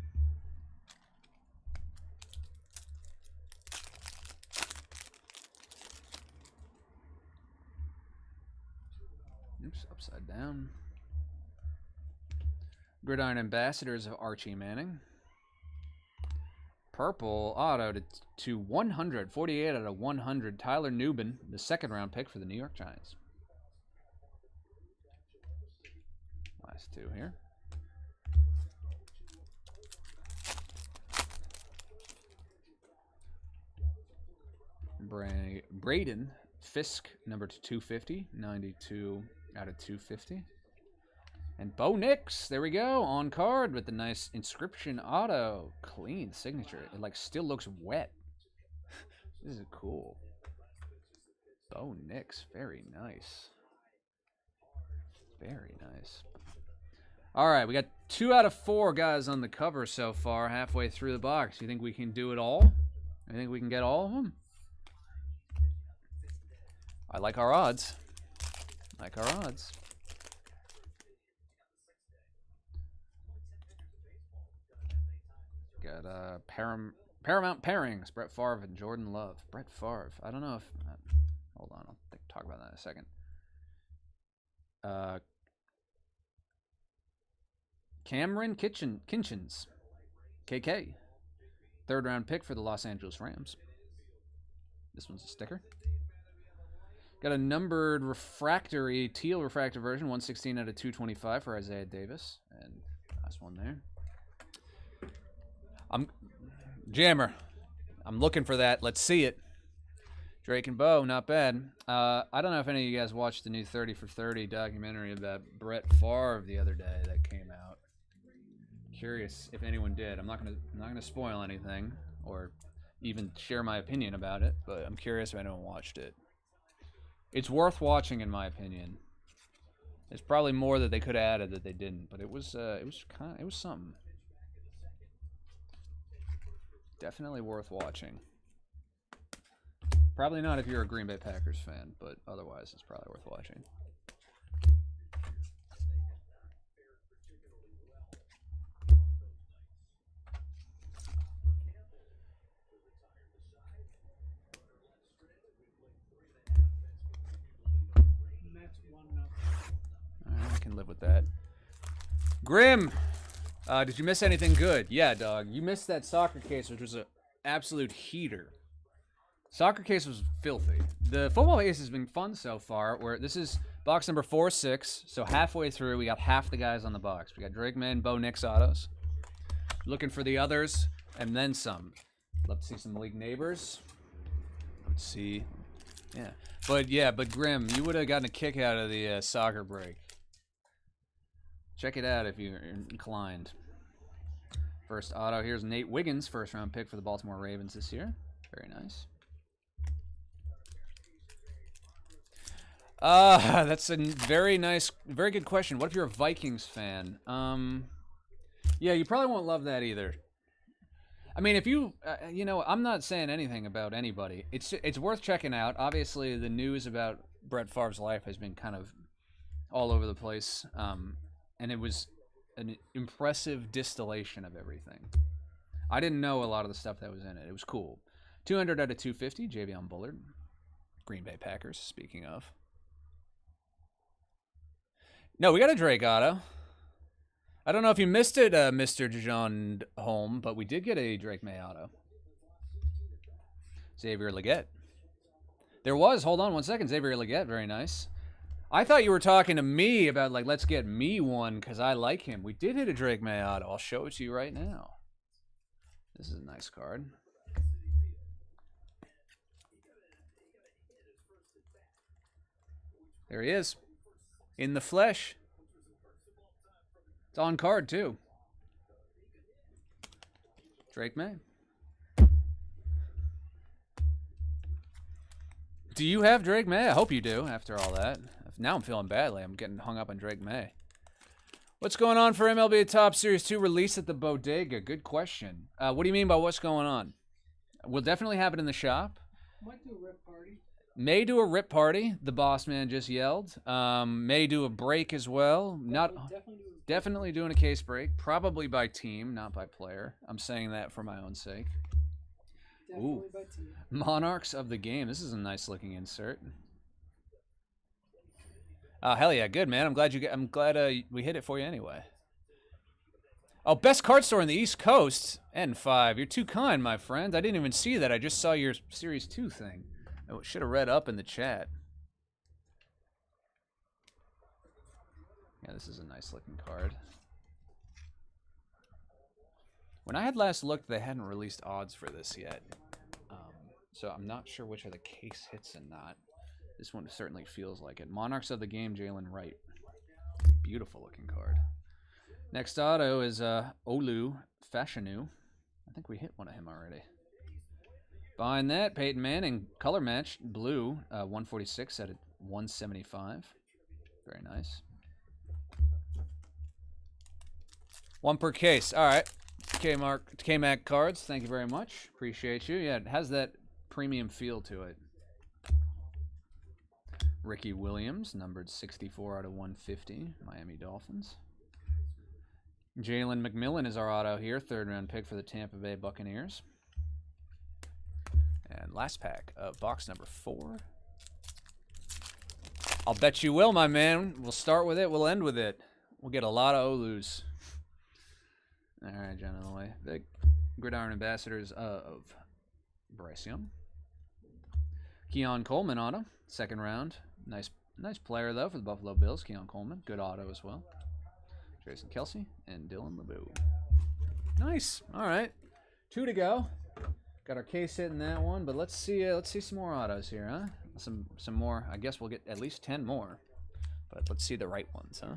Oops, upside down. Gridiron Ambassadors of Archie Manning. Purple auto to 100, 48 out of 100. Tyler Nubin, the 2nd round pick for the New York Giants. Last two here. Braden Fisk, number 250, 92 out of 250. And Bo Nix, there we go, on card with the nice inscription auto. Clean signature. It like still looks wet. This is cool. Bo Nix, very nice. Very nice. All right, we got 2 out of 4 guys on the cover so far, halfway through the box. You think we can do it all? I think we can get all of them? I like our odds. Like our odds. Got Paramount Pairings, Brett Favre and Jordan Love. Brett Favre. I don't know if... hold on, I'll talk about that in a second. Cameron Kinchins. KK. 3rd round pick for the Los Angeles Rams. This one's a sticker. Got a numbered refractory, teal refractor version, 116 out of 225 for Isaiah Davis. And last one there. Jammer. I'm looking for that. Let's see it. Drake and Bo, not bad. I don't know if any of you guys watched the new 30 for 30 documentary about Brett Favre the other day that came out. Curious if anyone did. I'm not gonna spoil anything or even share my opinion about it, but I'm curious if anyone watched it. It's worth watching, in my opinion. There's probably more that they could have added that they didn't, but it was something. Definitely worth watching. Probably not if you're a Green Bay Packers fan, but otherwise it's probably worth watching. Alright, I can live with that. Grim! Did you miss anything good? Yeah, dog. You missed that soccer case, which was an absolute heater. Soccer case was filthy. The football case has been fun so far, where this is box number 4-6, so halfway through, we got half the guys on the box. We got Drake May and Bo Nix autos. Looking for the others, and then some. Love to see some league neighbors. Let's see. Yeah. But Grim, you would have gotten a kick out of the soccer break. Check it out if you're inclined. First auto, here's Nate Wiggins, first round pick for the Baltimore Ravens this year. Very nice. That's a very good question. What if you're a Vikings fan? Yeah, you probably won't love that either. I mean, if you, I'm not saying anything about anybody. It's worth checking out. Obviously, the news about Brett Favre's life has been kind of all over the place, and it was an impressive distillation of everything. I didn't know a lot of the stuff that was in it. It was cool. 200 out of 250, Javion Bullard. Green Bay Packers, speaking of. No, we got a Drake auto. I don't know if you missed it, Mr. Dijon Holm, but we did get a Drake May auto. Xavier Legette. There was, hold on one second, Xavier Legette, very nice. I thought you were talking to me about, like, let's get me one because I like him. We did hit a Drake May auto. I'll show it to you right now. This is a nice card. There he is. In the flesh. It's on card, too. Drake May. Do you have Drake May? I hope you do, after all that. Now I'm feeling badly. I'm getting hung up on Drake May. What's going on for MLB Top Series 2 release at the Bodega? Good question. What do you mean by what's going on? We'll definitely have it in the shop. Might do a rip party. May do a rip party. The boss man just yelled. May do a break as well. Definitely doing a case break. Probably by team, not by player. I'm saying that for my own sake. Definitely by team. Monarchs of the Game. This is a nice looking insert. Oh, hell yeah, good man. I'm glad we hit it for you anyway. Oh, best card store in the East Coast. N5. You're too kind, my friend. I didn't even see that. I just saw your Series 2 thing. I should have read up in the chat. Yeah, this is a nice looking card. When I had last looked, they hadn't released odds for this yet. So I'm not sure which are the case hits and not. This one certainly feels like it. Monarchs of the Game, Jalen Wright. Beautiful looking card. Next auto is Olu Fashanu. I think we hit one of him already. Behind that, Peyton Manning, color match, blue, 146 out of 175. Very nice. One per case. All right. K-Mac cards, thank you very much. Appreciate you. Yeah, it has that premium feel to it. Ricky Williams, numbered 64 out of 150, Miami Dolphins. Jalen McMillan is our auto here, third-round pick for the Tampa Bay Buccaneers. And last pack of box number 4. I'll bet you will, my man. We'll start with it. We'll end with it. We'll get a lot of Olus. All right, John in the way. The Gridiron Ambassadors of Bryce Young. Keon Coleman auto, second round. Nice player, though, for the Buffalo Bills. Keon Coleman, good auto as well. Jason Kelsey and Dylan LeBeau. Nice. All right. 2 to go. Got our case hit in that one, but let's see some more autos here, huh? Some more. I guess we'll get at least 10 more. But let's see the right ones, huh?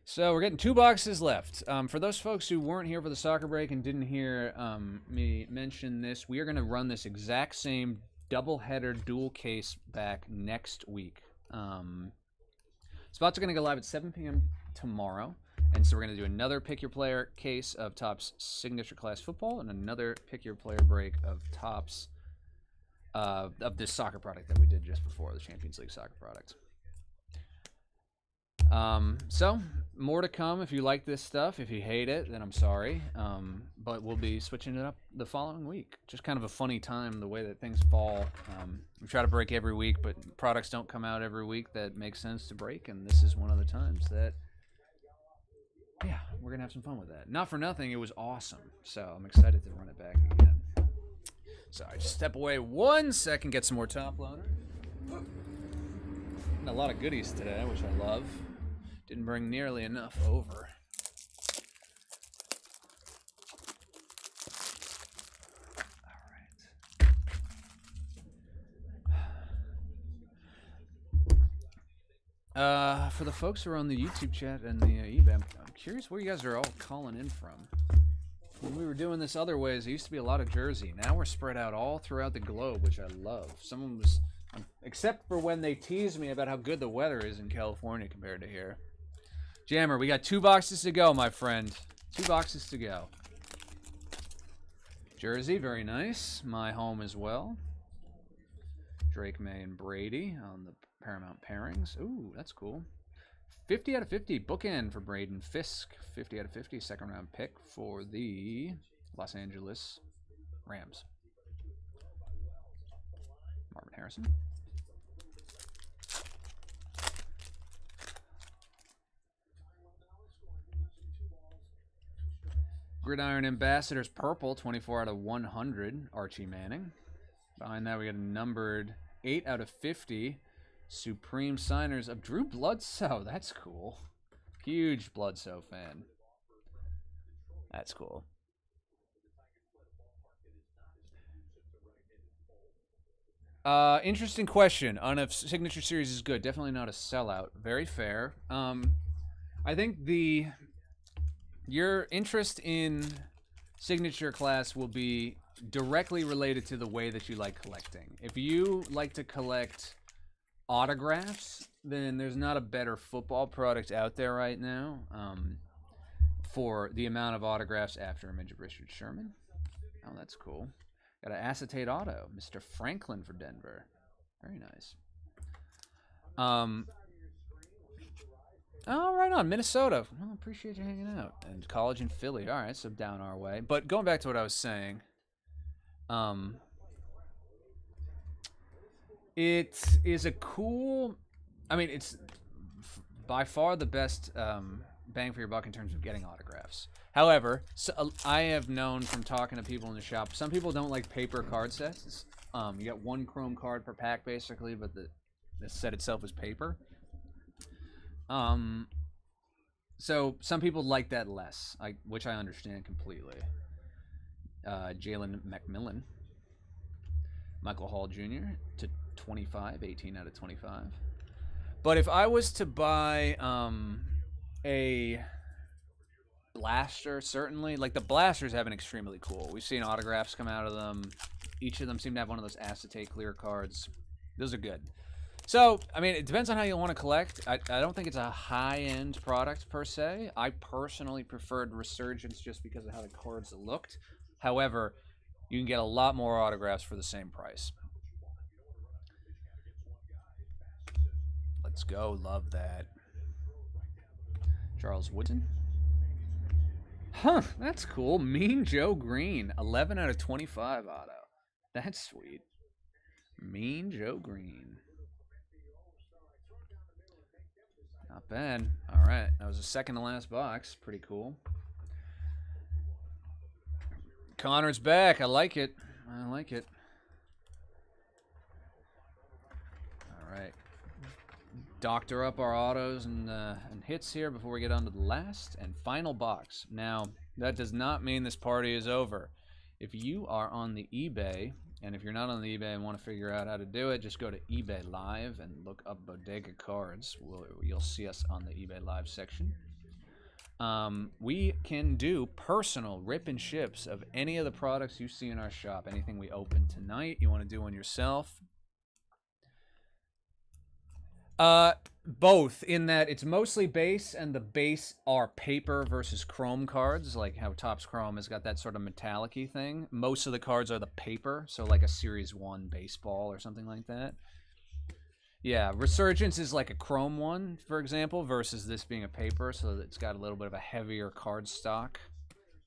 So we're getting 2 boxes left. For those folks who weren't here for the soccer break and didn't hear me mention this, we are going to run this exact same double-header dual case back next week. Spots are going to go live at 7 p.m. tomorrow. And so we're going to do another Pick Your Player case of Topps Signature Class Football and another Pick Your Player break of Topps of this soccer product that we did just before, the Champions League soccer product. So more to come. If you like this stuff, if you hate it, then I'm sorry. But we'll be switching it up the following week. Just kind of a funny time, the way that things fall. We try to break every week, but products don't come out every week that make sense to break, and this is one of the times that, yeah, we're going to have some fun with that. Not for nothing, it was awesome. So I'm excited to run it back again. So I just step away 1 second, get some more top loader. A lot of goodies today, which I love. Didn't bring nearly enough over. All right. For the folks who are on the YouTube chat and the eBay, I'm curious where you guys are all calling in from. When we were doing this other ways, it used to be a lot of Jersey. Now we're spread out all throughout the globe, which I love. Someone was, except for when they tease me about how good the weather is in California compared to here. Jammer, we got 2 boxes to go, my friend. 2 boxes to go. Jersey, very nice. My home as well. Drake May and Brady on the Paramount pairings. Ooh, that's cool. 50 out of 50 bookend for Braden Fisk. 50 out of 50 second round pick for the Los Angeles Rams. Marvin Harrison. Gridiron Ambassadors purple, 24 out of 100, Archie Manning. Behind that, we got a numbered 8 out of 50, Supreme Signers of Drew Bledsoe. That's cool. Huge Bledsoe fan. That's cool. Interesting question on if Signature Series is good. Definitely not a sellout. Very fair. I think your interest in Signature class will be directly related to the way that you like collecting. If you like to collect autographs, then there's not a better football product out there right now for the amount of autographs after image of Richard Sherman. Oh, that's cool. Got an acetate auto, Mr. Franklin for Denver. Very nice. Oh, right on, Minnesota. Well, appreciate you hanging out. And college in Philly. All right, so down our way. But going back to what I was saying, it is a cool. I mean, it's by far the best bang for your buck in terms of getting autographs. However, so, I have known from talking to people in the shop, some people don't like paper card sets. You get 1 chrome card per pack, basically, but the set itself is paper. So some people like that less, which I understand completely. Jalen McMillan, Michael Hall Jr. to 25, 18 out of 25. But if I was to buy a blaster, certainly, like the blasters have been extremely cool. We've seen autographs come out of them. Each of them seem to have one of those acetate clear cards. Those are good. So, I mean, it depends on how you want to collect. I don't think it's a high-end product, per se. I personally preferred Resurgence just because of how the cards looked. However, you can get a lot more autographs for the same price. Let's go. Love that. Charles Woodson. Huh, that's cool. Mean Joe Green. 11 out of 25 auto. That's sweet. Mean Joe Green. Not bad. All right. That was the second to last box. Pretty cool. Connor's back. I like it. I like it. All right. Doctor up our autos and hits here before we get on to the last and final box. Now, that does not mean this party is over. If you are on the eBay, and if you're not on the eBay and want to figure out how to do it, just go to eBay Live and look up Bodega Cards. You'll see us on the eBay Live section. We can do personal rip and ships of any of the products you see in our shop. Anything we open tonight, you want to do one yourself. Both, in that it's mostly base, and the base are paper versus chrome cards, like how Topps Chrome has got that sort of metallic-y thing. Most of the cards are the paper, so like a Series 1 baseball or something like that. Yeah, Resurgence is like a chrome one, for example, versus this being a paper, so it's got a little bit of a heavier card stock.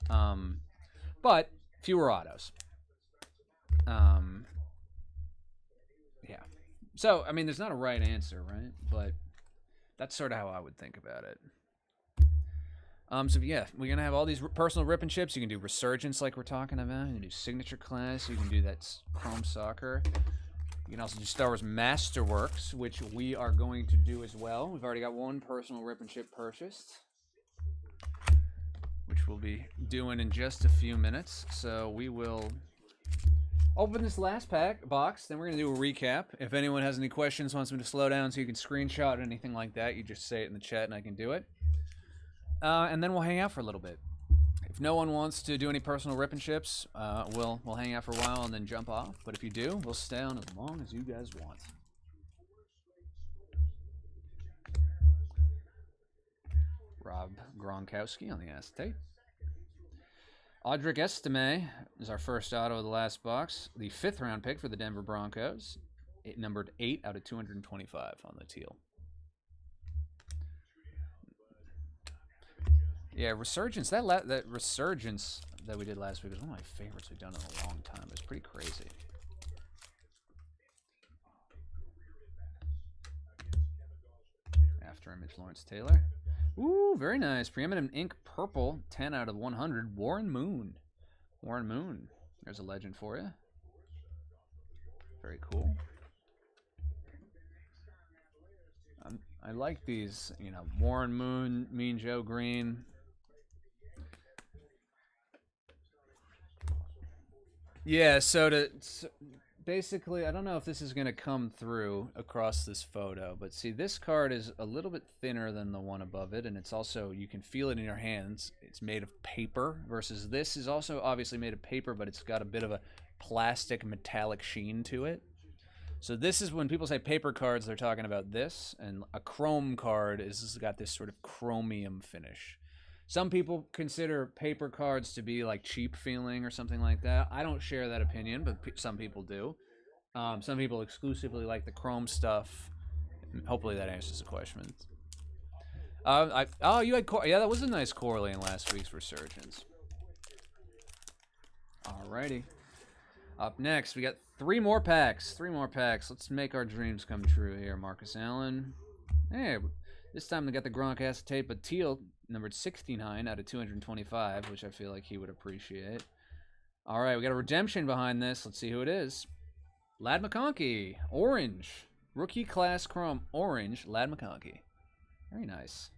But fewer autos. Yeah. So, I mean, there's not a right answer, right? But that's sort of how I would think about it. So, yeah, we're going to have all these personal rip and chips. You can do Resurgence like we're talking about. You can do Signature Class. You can do that Chrome Soccer. You can also do Star Wars Masterworks, which we are going to do as well. We've already got one personal rip and chip purchased, which we'll be doing in just a few minutes. So we will open this last box, then we're going to do a recap. If anyone has any questions, wants me to slow down so you can screenshot or anything like that, you just say it in the chat and I can do it. And then we'll hang out for a little bit. If no one wants to do any personal rip and chips, we'll hang out for a while and then jump off. But if you do, we'll stay on as long as you guys want. Rob Gronkowski on the acetate. Audric Estime is our first auto of the last box. The 5th round pick for the Denver Broncos. It numbered 8 out of 225 on the teal. Yeah, Resurgence. That Resurgence that we did last week was one of my favorites we've done in a long time. It was pretty crazy. After image, Lawrence Taylor. Ooh, very nice. Preeminent ink purple, 10 out of 100. Warren Moon. Warren Moon. There's a legend for you. Very cool. I like these, you know, Warren Moon, Mean Joe Green. Yeah, so basically, I don't know if this is going to come through across this photo, but see, this card is a little bit thinner than the one above it, and it's also, you can feel it in your hands. It's made of paper, versus this is also obviously made of paper, but it's got a bit of a plastic metallic sheen to it. So this is, when people say paper cards, they're talking about this, and a chrome card has got this sort of chromium finish. Some people consider paper cards to be like cheap feeling or something like that. I don't share that opinion, but some people do. Some people exclusively like the chrome stuff. Hopefully that answers the question. You had yeah, that was a nice Corley in last week's Resurgence. Alrighty. Up next, we got 3 more packs. 3 more packs. Let's make our dreams come true here, Marcus Allen. Hey, this time they got the Gronk acetate, but teal, numbered 69 out of 225, which I feel like he would appreciate. All right, we got a redemption behind this. Let's see who it is. Ladd McConkey, orange. Rookie class chrome, orange, Ladd McConkey. Very nice.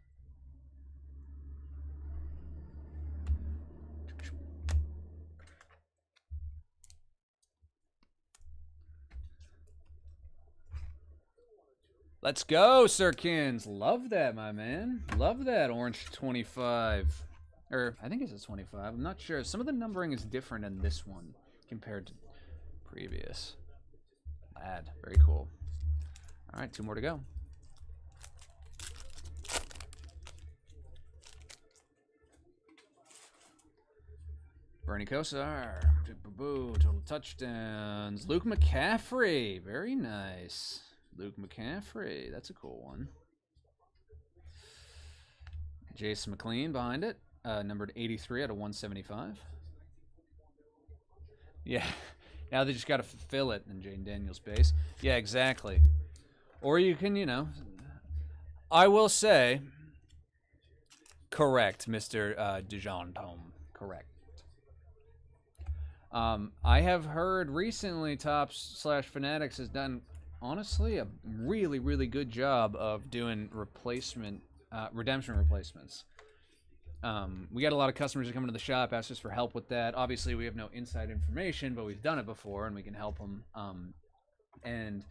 Let's go, Sirkins. Love that, my man. Love that orange 25. Or, I think it's a 25. I'm not sure. Some of the numbering is different in this one compared to previous. Ladd. Very cool. All right, 2 more to go. Bernie Kosar. Total touchdowns. Luke McCaffrey. Very nice. Luke McCaffrey, that's a cool one. Jason McLean behind it, numbered 83 out of 175. Yeah, now they just got to fill it in Jane Daniels' base. Yeah, exactly. Or you can, you know, I will say, correct, Mr. Dijon Tome. Correct. I have heard recently Tops/Fanatics has done, honestly, a really, really good job of doing redemption replacements. We got a lot of customers that come into the shop, ask us for help with that. Obviously, we have no inside information, but we've done it before, and we can help them. And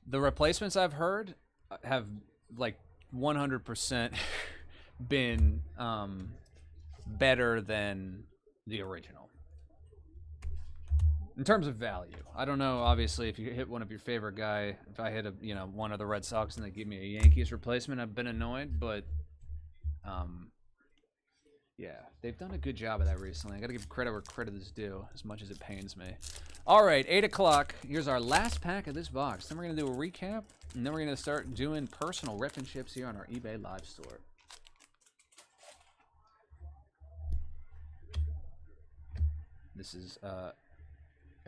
the replacements I've heard have, like, 100% been better than the original. In terms of value, I don't know. Obviously, if you hit one of your favorite guy, if I hit one of the Red Sox and they give me a Yankees replacement, I've been annoyed. But yeah, they've done a good job of that recently. I got to give credit where credit is due, as much as it pains me. All right, 8 o'clock. Here's our last pack of this box. Then we're gonna do a recap, and then we're gonna start doing personal rip and ships here on our eBay live store. This is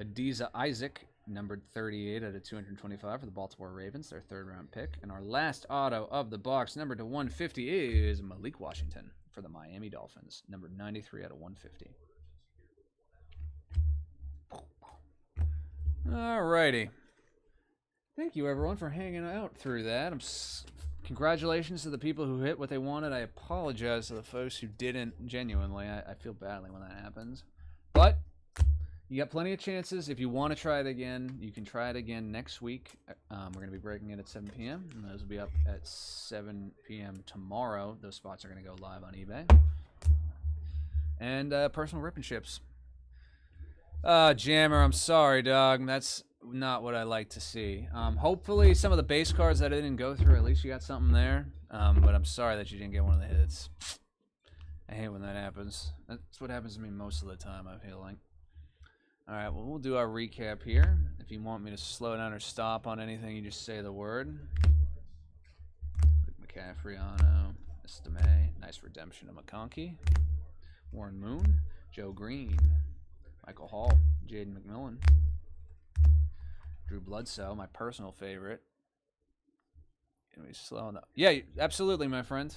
Adiza Isaac, numbered 38 out of 225 for the Baltimore Ravens, their third-round pick. And our last auto of the box, numbered to 150, is Malik Washington for the Miami Dolphins, numbered 93 out of 150. Alrighty. Thank you, everyone, for hanging out through that. Congratulations to the people who hit what they wanted. I apologize to the folks who didn't. Genuinely, I feel badly when that happens. But you got plenty of chances. If you want to try it again, you can try it again next week. We're going to be breaking it at 7 p.m. And those will be up at 7 p.m. tomorrow. Those spots are going to go live on eBay. And personal rip and ships. Jammer, I'm sorry, dog. That's not what I like to see. Hopefully some of the base cards that I didn't go through, at least you got something there. But I'm sorry that you didn't get one of the hits. I hate when that happens. That's what happens to me most of the time, I feel like. All right, well, we'll do our recap here. If you want me to slow down or stop on anything, you just say the word. Luke McCaffrey, Estime, nice redemption of McConkey. Warren Moon, Joe Green, Michael Hall, Jaden McMillan, Drew Bledsoe, my personal favorite. Can we slow down? Yeah, absolutely, my friend.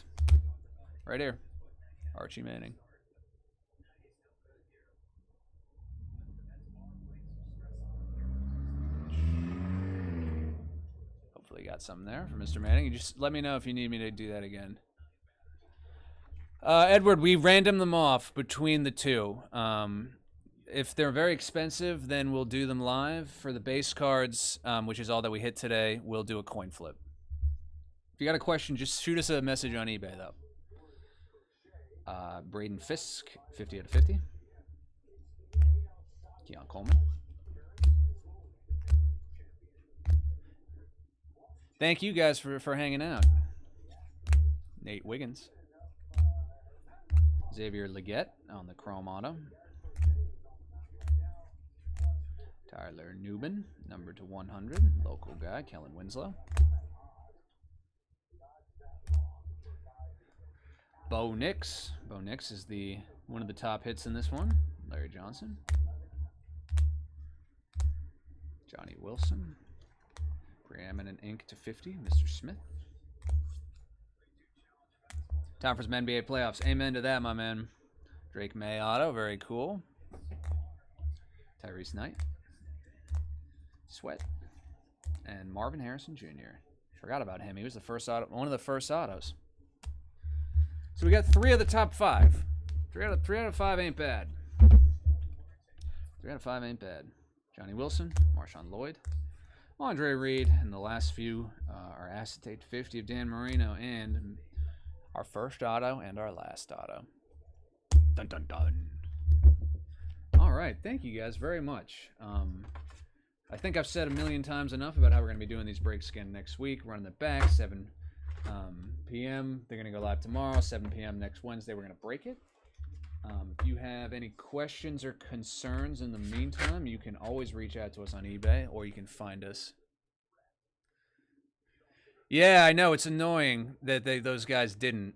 Right here, Archie Manning. Hopefully got something there for Mr. Manning. You just let me know if you need me to do that again. Edward, we random them off between the two. If they're very expensive, then we'll do them live. For the base cards, which is all that we hit today, we'll do a coin flip. If you got a question, just shoot us a message on eBay, though. Braden Fisk, 50 out of 50. Keon Coleman. Thank you guys for hanging out. Nate Wiggins. Xavier Leggett on the Chrome Auto. Tyler Newman, number to 100. Local guy, Kellen Winslow. Bo Nix. Bo Nix is one of the top hits in this one. Larry Johnson. Johnny Wilson. Preeminent ink to 50, Mr. Smith. Time for some NBA playoffs. Amen to that, my man. Drake May auto, very cool. Tyrese Knight. Sweat. And Marvin Harrison Jr. Forgot about him. He was the first auto, one of the first autos. So we got 3 of the top 5. 3 out of 5 ain't bad. 3 out of 5 ain't bad. Johnny Wilson, Marshawn Lloyd, Andre Reed, and the last few are acetate 50 of Dan Marino, and our first auto and our last auto. Dun dun dun. All right, thank you guys very much. I think I've said a million times enough about how we're going to be doing these breaks again next week. Running it back, 7 p.m. They're going to go live tomorrow, 7 p.m. next Wednesday. We're going to break it. If you have any questions or concerns in the meantime, you can always reach out to us on eBay, or you can find us. Yeah, I know. It's annoying that those guys didn't.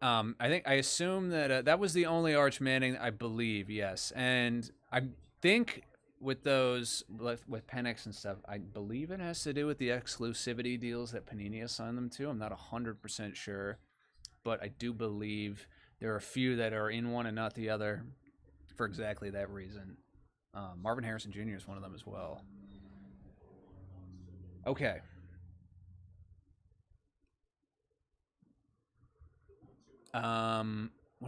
I assume that that was the only Arch Manning, I believe, yes. And I think with those with Penix and stuff, I believe it has to do with the exclusivity deals that Panini assigned them to. I'm not 100% sure, but I do believe there are a few that are in one and not the other for exactly that reason. Marvin Harrison Jr. is one of them as well. Okay. What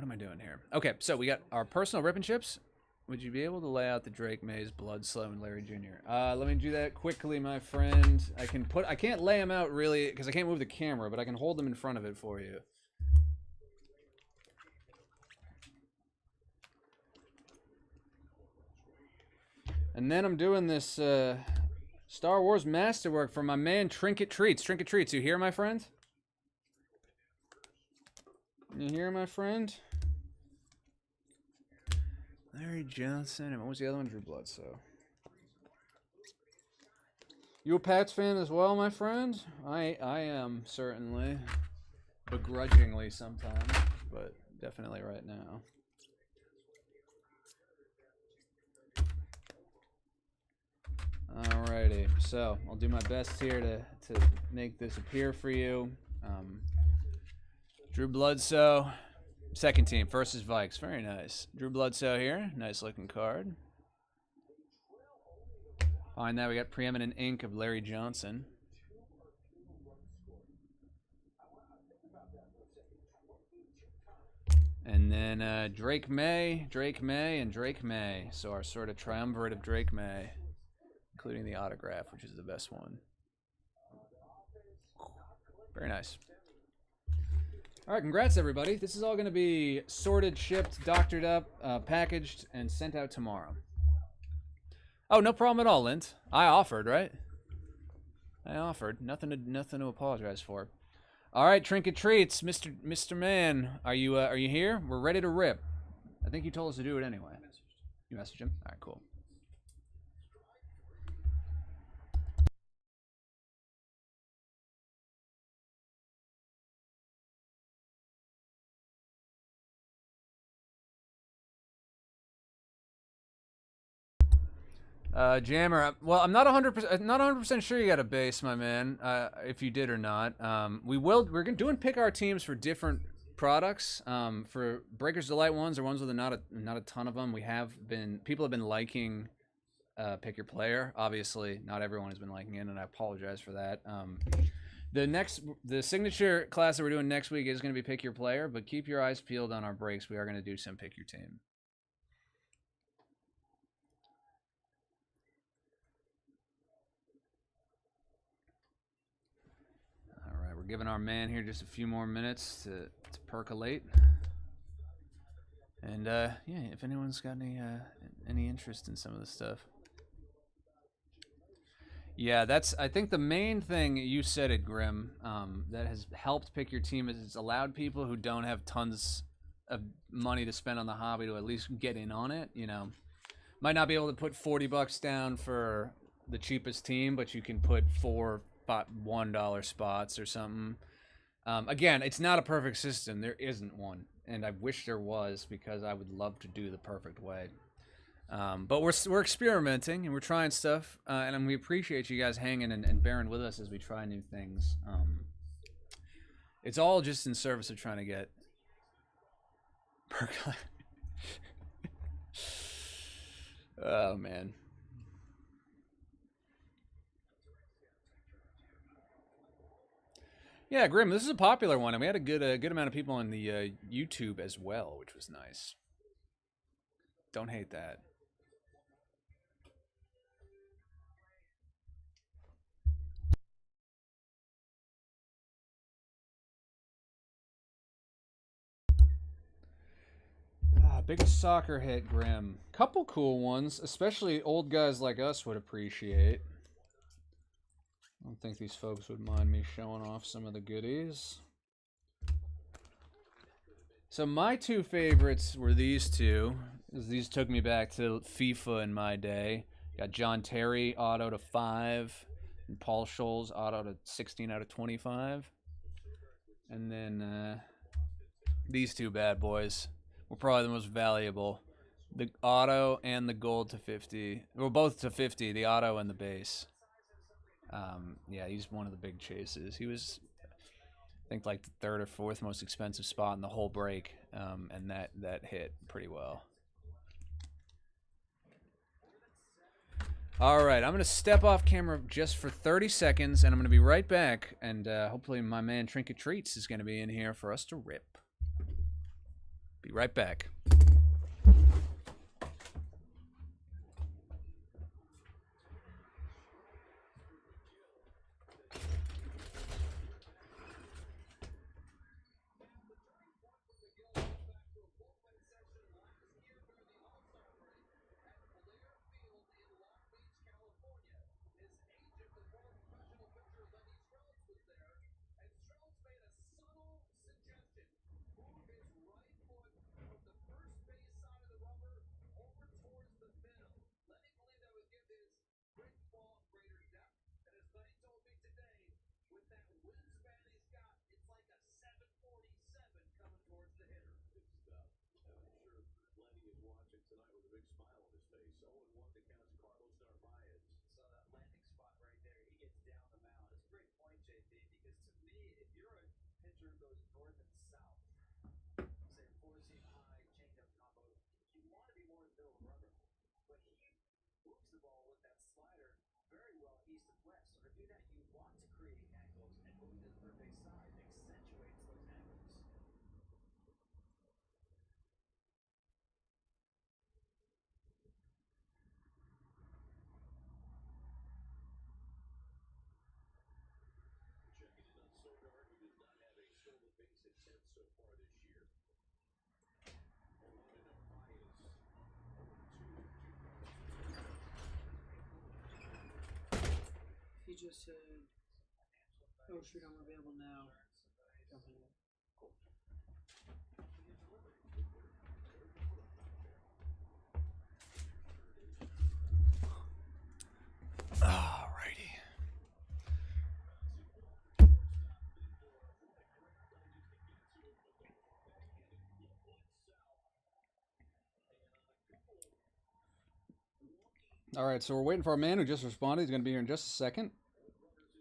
am I doing here? Okay, so we got our personal rip and chips. Would you be able to lay out the Drake Mays, Bloodstone, and Larry Jr.? Let me do that quickly, my friend. I can't lay them out really because I can't move the camera, but I can hold them in front of it for you. And then I'm doing this Star Wars masterwork for my man Trinket Treats. Trinket Treats, you here, my friend? You here, my friend? Larry Johnson, and what was the other one? Drew Bledsoe. You a Pats fan as well, my friend? I am, certainly. Begrudgingly sometimes, but definitely right now. Alrighty, so I'll do my best here to make this appear for you. Drew Bledsoe, second team, first is Vikes. Very nice. Drew Bledsoe here, nice looking card. Behind that, we got preeminent ink of Larry Johnson. And then Drake May, and Drake May. So our sort of triumvirate of Drake May, including the autograph, which is the best one. Very nice. All right, congrats, everybody. This is all going to be sorted, shipped, doctored up, packaged, and sent out tomorrow. Oh, no problem at all, Lint. I offered, right? I offered. Nothing to apologize for. All right, Trinket Treats, Mr. Man, are you here? We're ready to rip. I think you told us to do it anyway. You messaged him? All right, cool. Jammer, well, I'm not 100% sure you got a base, my man. If you did or not, we're doing pick our teams for different products. For Breakers Delight ones or ones with not a ton of them, people have been liking pick your player. Obviously, not everyone has been liking it, and I apologize for that. The signature class that we're doing next week is going to be pick your player, but keep your eyes peeled on our breaks. We are going to do some pick your team. We're giving our man here just a few more minutes to percolate. And yeah, if anyone's got any interest in some of this stuff. Yeah, I think the main thing, you said it, Grim, that has helped pick your team is it's allowed people who don't have tons of money to spend on the hobby to at least get in on it. You know, might not be able to put $40 down for the cheapest team, but you can put $1 spots or something. Again, it's not a perfect system. There isn't one, and I wish there was because I would love to do the perfect way. But we're experimenting and we're trying stuff, and we appreciate you guys hanging and bearing with us as we try new things. It's all just in service of trying to get percolate. Oh man. Yeah, Grim, this is a popular one, and we had a good amount of people on the YouTube as well, which was nice. Don't hate that. Biggest soccer hit, Grim. Couple cool ones, especially old guys like us would appreciate. I don't think these folks would mind me showing off some of the goodies. So my two favorites were these two. These took me back to FIFA in my day. Got John Terry auto to 5, and Paul Scholes auto to 16 out of 25. And then these two bad boys were probably the most valuable. The auto and the gold to 50. Well, both to 50, the auto and the base. Yeah, he's one of the big chases. He was, I think, like the third or fourth most expensive spot in the whole break, and that hit pretty well. All right, I'm going to step off camera just for 30 seconds, and I'm going to be right back, and hopefully my man Trinket Treats is going to be in here for us to rip. Be right back. He just said, "Oh shoot, I'm available now." Jump in. Alrighty. All right, so we're waiting for our man who just responded. He's going to be here in just a second.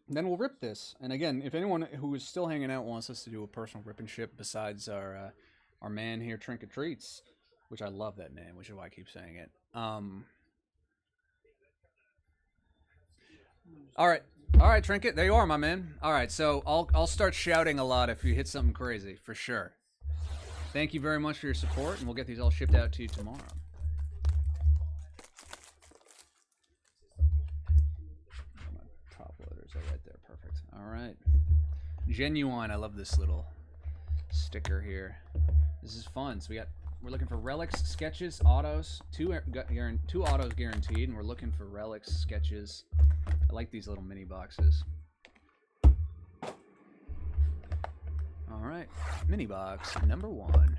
And then we'll rip this. And again, if anyone who is still hanging out wants us to do a personal rip and ship besides our man here, Trinket Treats, which I love that name, which is why I keep saying it. All right, Trinket, there you are, my man. All right, so I'll start shouting a lot if you hit something crazy, for sure. Thank you very much for your support, and we'll get these all shipped out to you tomorrow. Top loaders are right there, perfect. All right, Genuine. I love this little sticker here. This is fun. So we're looking for relics, sketches, autos. Two autos guaranteed, and we're looking for relics, sketches. I like these little mini boxes. All right, mini box number 1.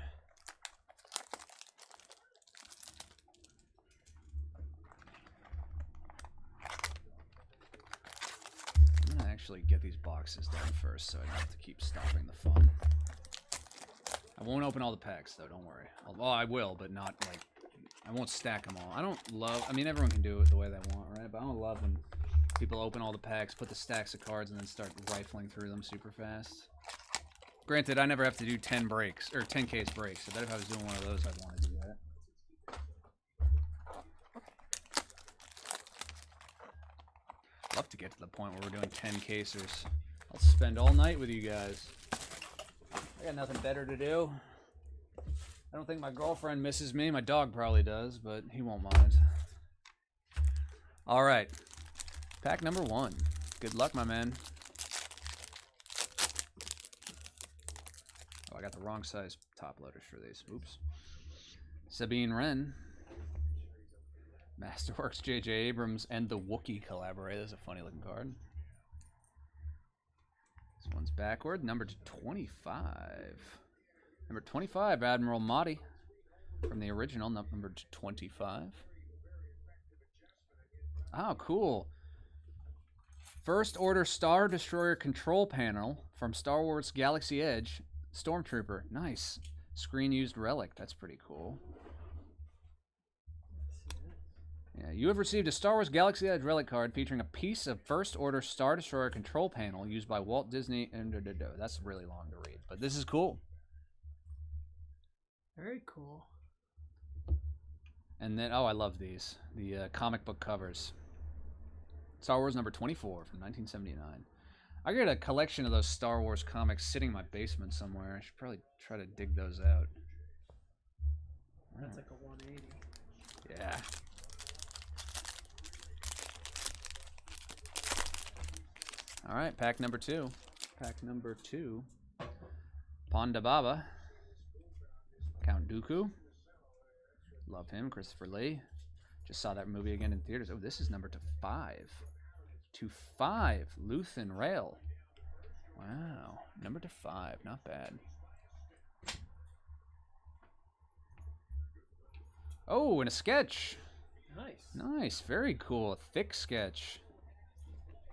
I'm gonna actually get these boxes done first, so I don't have to keep stopping the fun. I won't open all the packs though. Don't worry. Well, I will, but not like I won't stack them all. I don't love. I mean, everyone can do it the way they want, right? But I don't love when people open all the packs, put the stacks of cards, and then start rifling through them super fast. Granted, I never have to do 10 breaks, or 10 case breaks, so I bet if I was doing one of those, I'd want to do that. Love to get to the point where we're doing 10 casers. I'll spend all night with you guys. I got nothing better to do. I don't think my girlfriend misses me. My dog probably does, but he won't mind. All right. Pack number 1. Good luck, my man. Oh, I got the wrong size top loaders for these. Oops. Sabine Wren. Masterworks, J.J. Abrams, and the Wookiee collaborate. That's a funny looking card. This one's backward. Number 25. Number 25, Admiral Mahdi. From the original, number 25. Oh, cool. First Order Star Destroyer control panel from Star Wars Galaxy Edge. Stormtrooper. Nice. Screen used relic. That's pretty cool. Yeah, you have received a Star Wars Galaxy Edge relic card featuring a piece of First Order Star Destroyer control panel used by Walt Disney. And that's really long to read, but this is cool. Very cool. And then, oh, I love these. The comic book covers. Star Wars number 24 from 1979. I got a collection of those Star Wars comics sitting in my basement somewhere. I should probably try to dig those out. That's like a 180. Yeah. All right, pack number 2. Pack number 2. Ponda Baba. Count Dooku. Love him. Christopher Lee. Just saw that movie again in theaters. Oh, this is number 5. 5. Luthen Rail. Wow. Number 5. Not bad. Oh, and a sketch. Nice. Nice. Very cool. A thick sketch.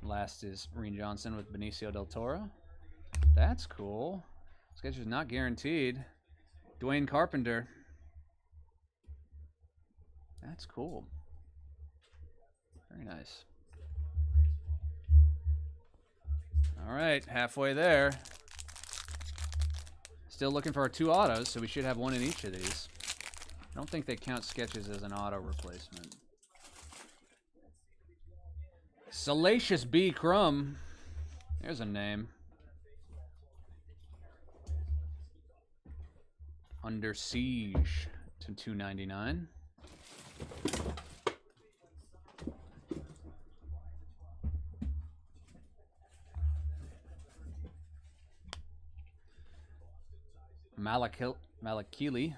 Last is Rian Johnson with Benicio del Toro. That's cool. Sketch is not guaranteed. Dwayne Carpenter. That's cool. Very nice. All right, halfway there. Still looking for our 2 autos, so we should have one in each of these. I don't think they count sketches as an auto replacement. Salacious B. Crumb. There's a name. Under Siege to $2.99. Malakili.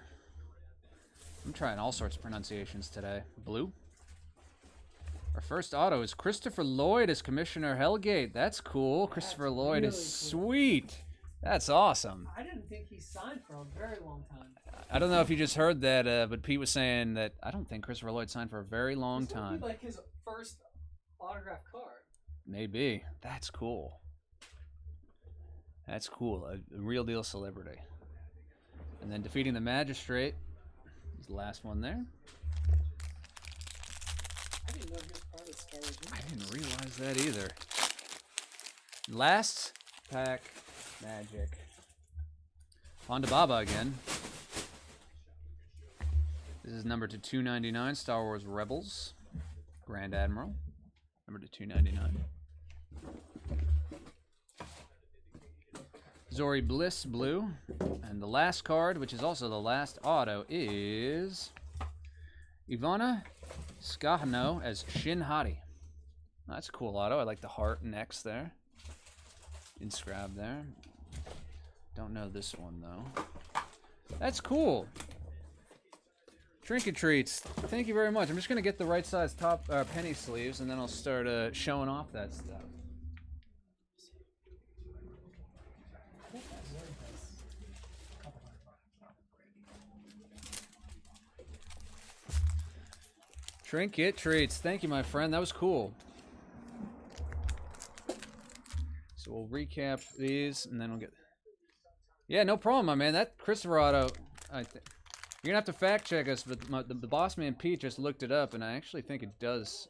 I'm trying all sorts of pronunciations today. Blue. Our first auto is Christopher Lloyd as Commissioner Hellgate. That's cool. Christopher Lloyd really is cool. sweet. That's awesome. I didn't think he signed for a very long time. I don't know if you just heard that, but Pete was saying that I don't think Christopher Lloyd signed for a very long This would time. be like his first autographed card. Maybe. That's cool. That's cool. A real deal celebrity. And then defeating the Magistrate is the last one there. I didn't know he was part of Star Wars. I didn't realize that either. Last pack magic. On to Baba again. This is number to 299, Star Wars Rebels. Grand Admiral. Number to 299. Zori Bliss Blue. And the last card, which is also the last auto, is Ivana Skahno as Shin Hati. That's a cool auto. I like the heart and X there. Inscribed there. Don't know this one, though. That's cool. Trinket Treats. Thank you very much. I'm just going to get the right size top penny sleeves, and then I'll start showing off that stuff. Trinket Treats. Thank you, my friend. That was cool. So we'll recap these, and then we'll get... Yeah, no problem, my man. That Christopher auto... You're going to have to fact check us, but the boss man Pete just looked it up, and I actually think it does...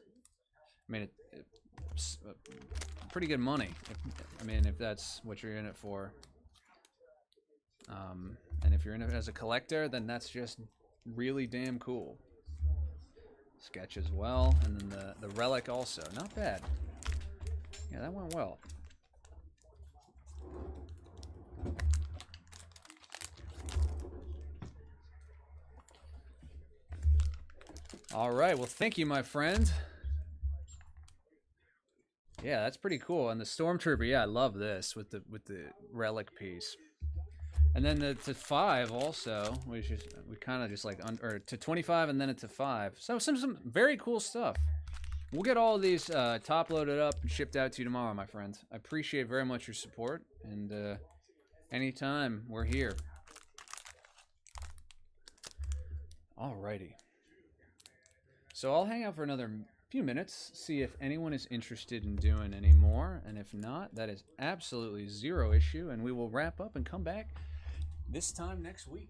I mean, it's pretty good money. If that's what you're in it for. And if you're in it as a collector, then that's just really damn cool. Sketch as well, and then the relic also. Not bad. Yeah, that went well. All right, well, thank you, my friend. Yeah, that's pretty cool. And the Stormtrooper, yeah, I love this with the relic piece. And then the 5 also, we kind of just like or to 25 and then it's to 5. So some very cool stuff. We'll get all of these top loaded up and shipped out to you tomorrow, my friend. I appreciate very much your support, and anytime we're here. Alrighty. So I'll hang out for another few minutes, see if anyone is interested in doing any more, and if not, that is absolutely zero issue, and we will wrap up and come back this time next week.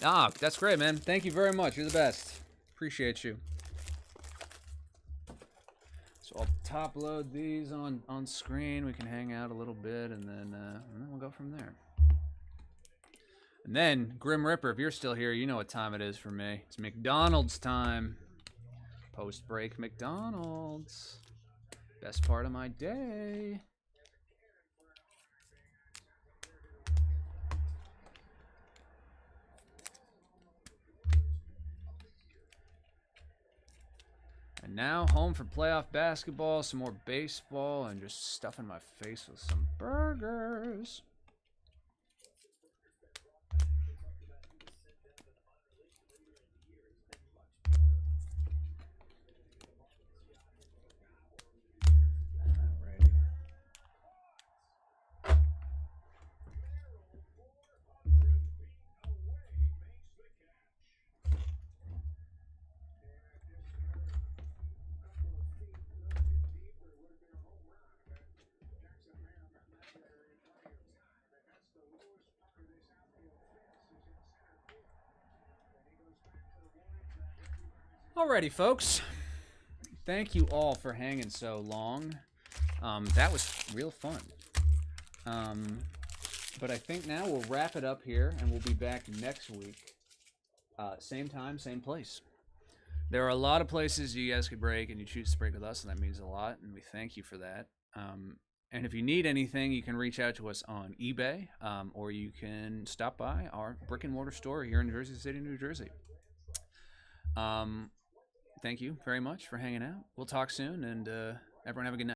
Ah, that's great, man. Thank you very much. You're the best. Appreciate you. So I'll top load these on screen. We can hang out a little bit, and then we'll go from there. And then, Grim Ripper, if you're still here, you know what time it is for me. It's McDonald's time. Post-break McDonald's. Best part of my day. And now, home for playoff basketball, some more baseball, and just stuffing my face with some burgers. Alrighty, folks. Thank you all for hanging so long. That was real fun. But I think now we'll wrap it up here, and we'll be back next week. Same time, same place. There are a lot of places you guys could break, and you choose to break with us, and that means a lot, and we thank you for that. And if you need anything, you can reach out to us on eBay, or you can stop by our brick-and-mortar store here in Jersey City, New Jersey. Thank you very much for hanging out. We'll talk soon, and everyone have a good night.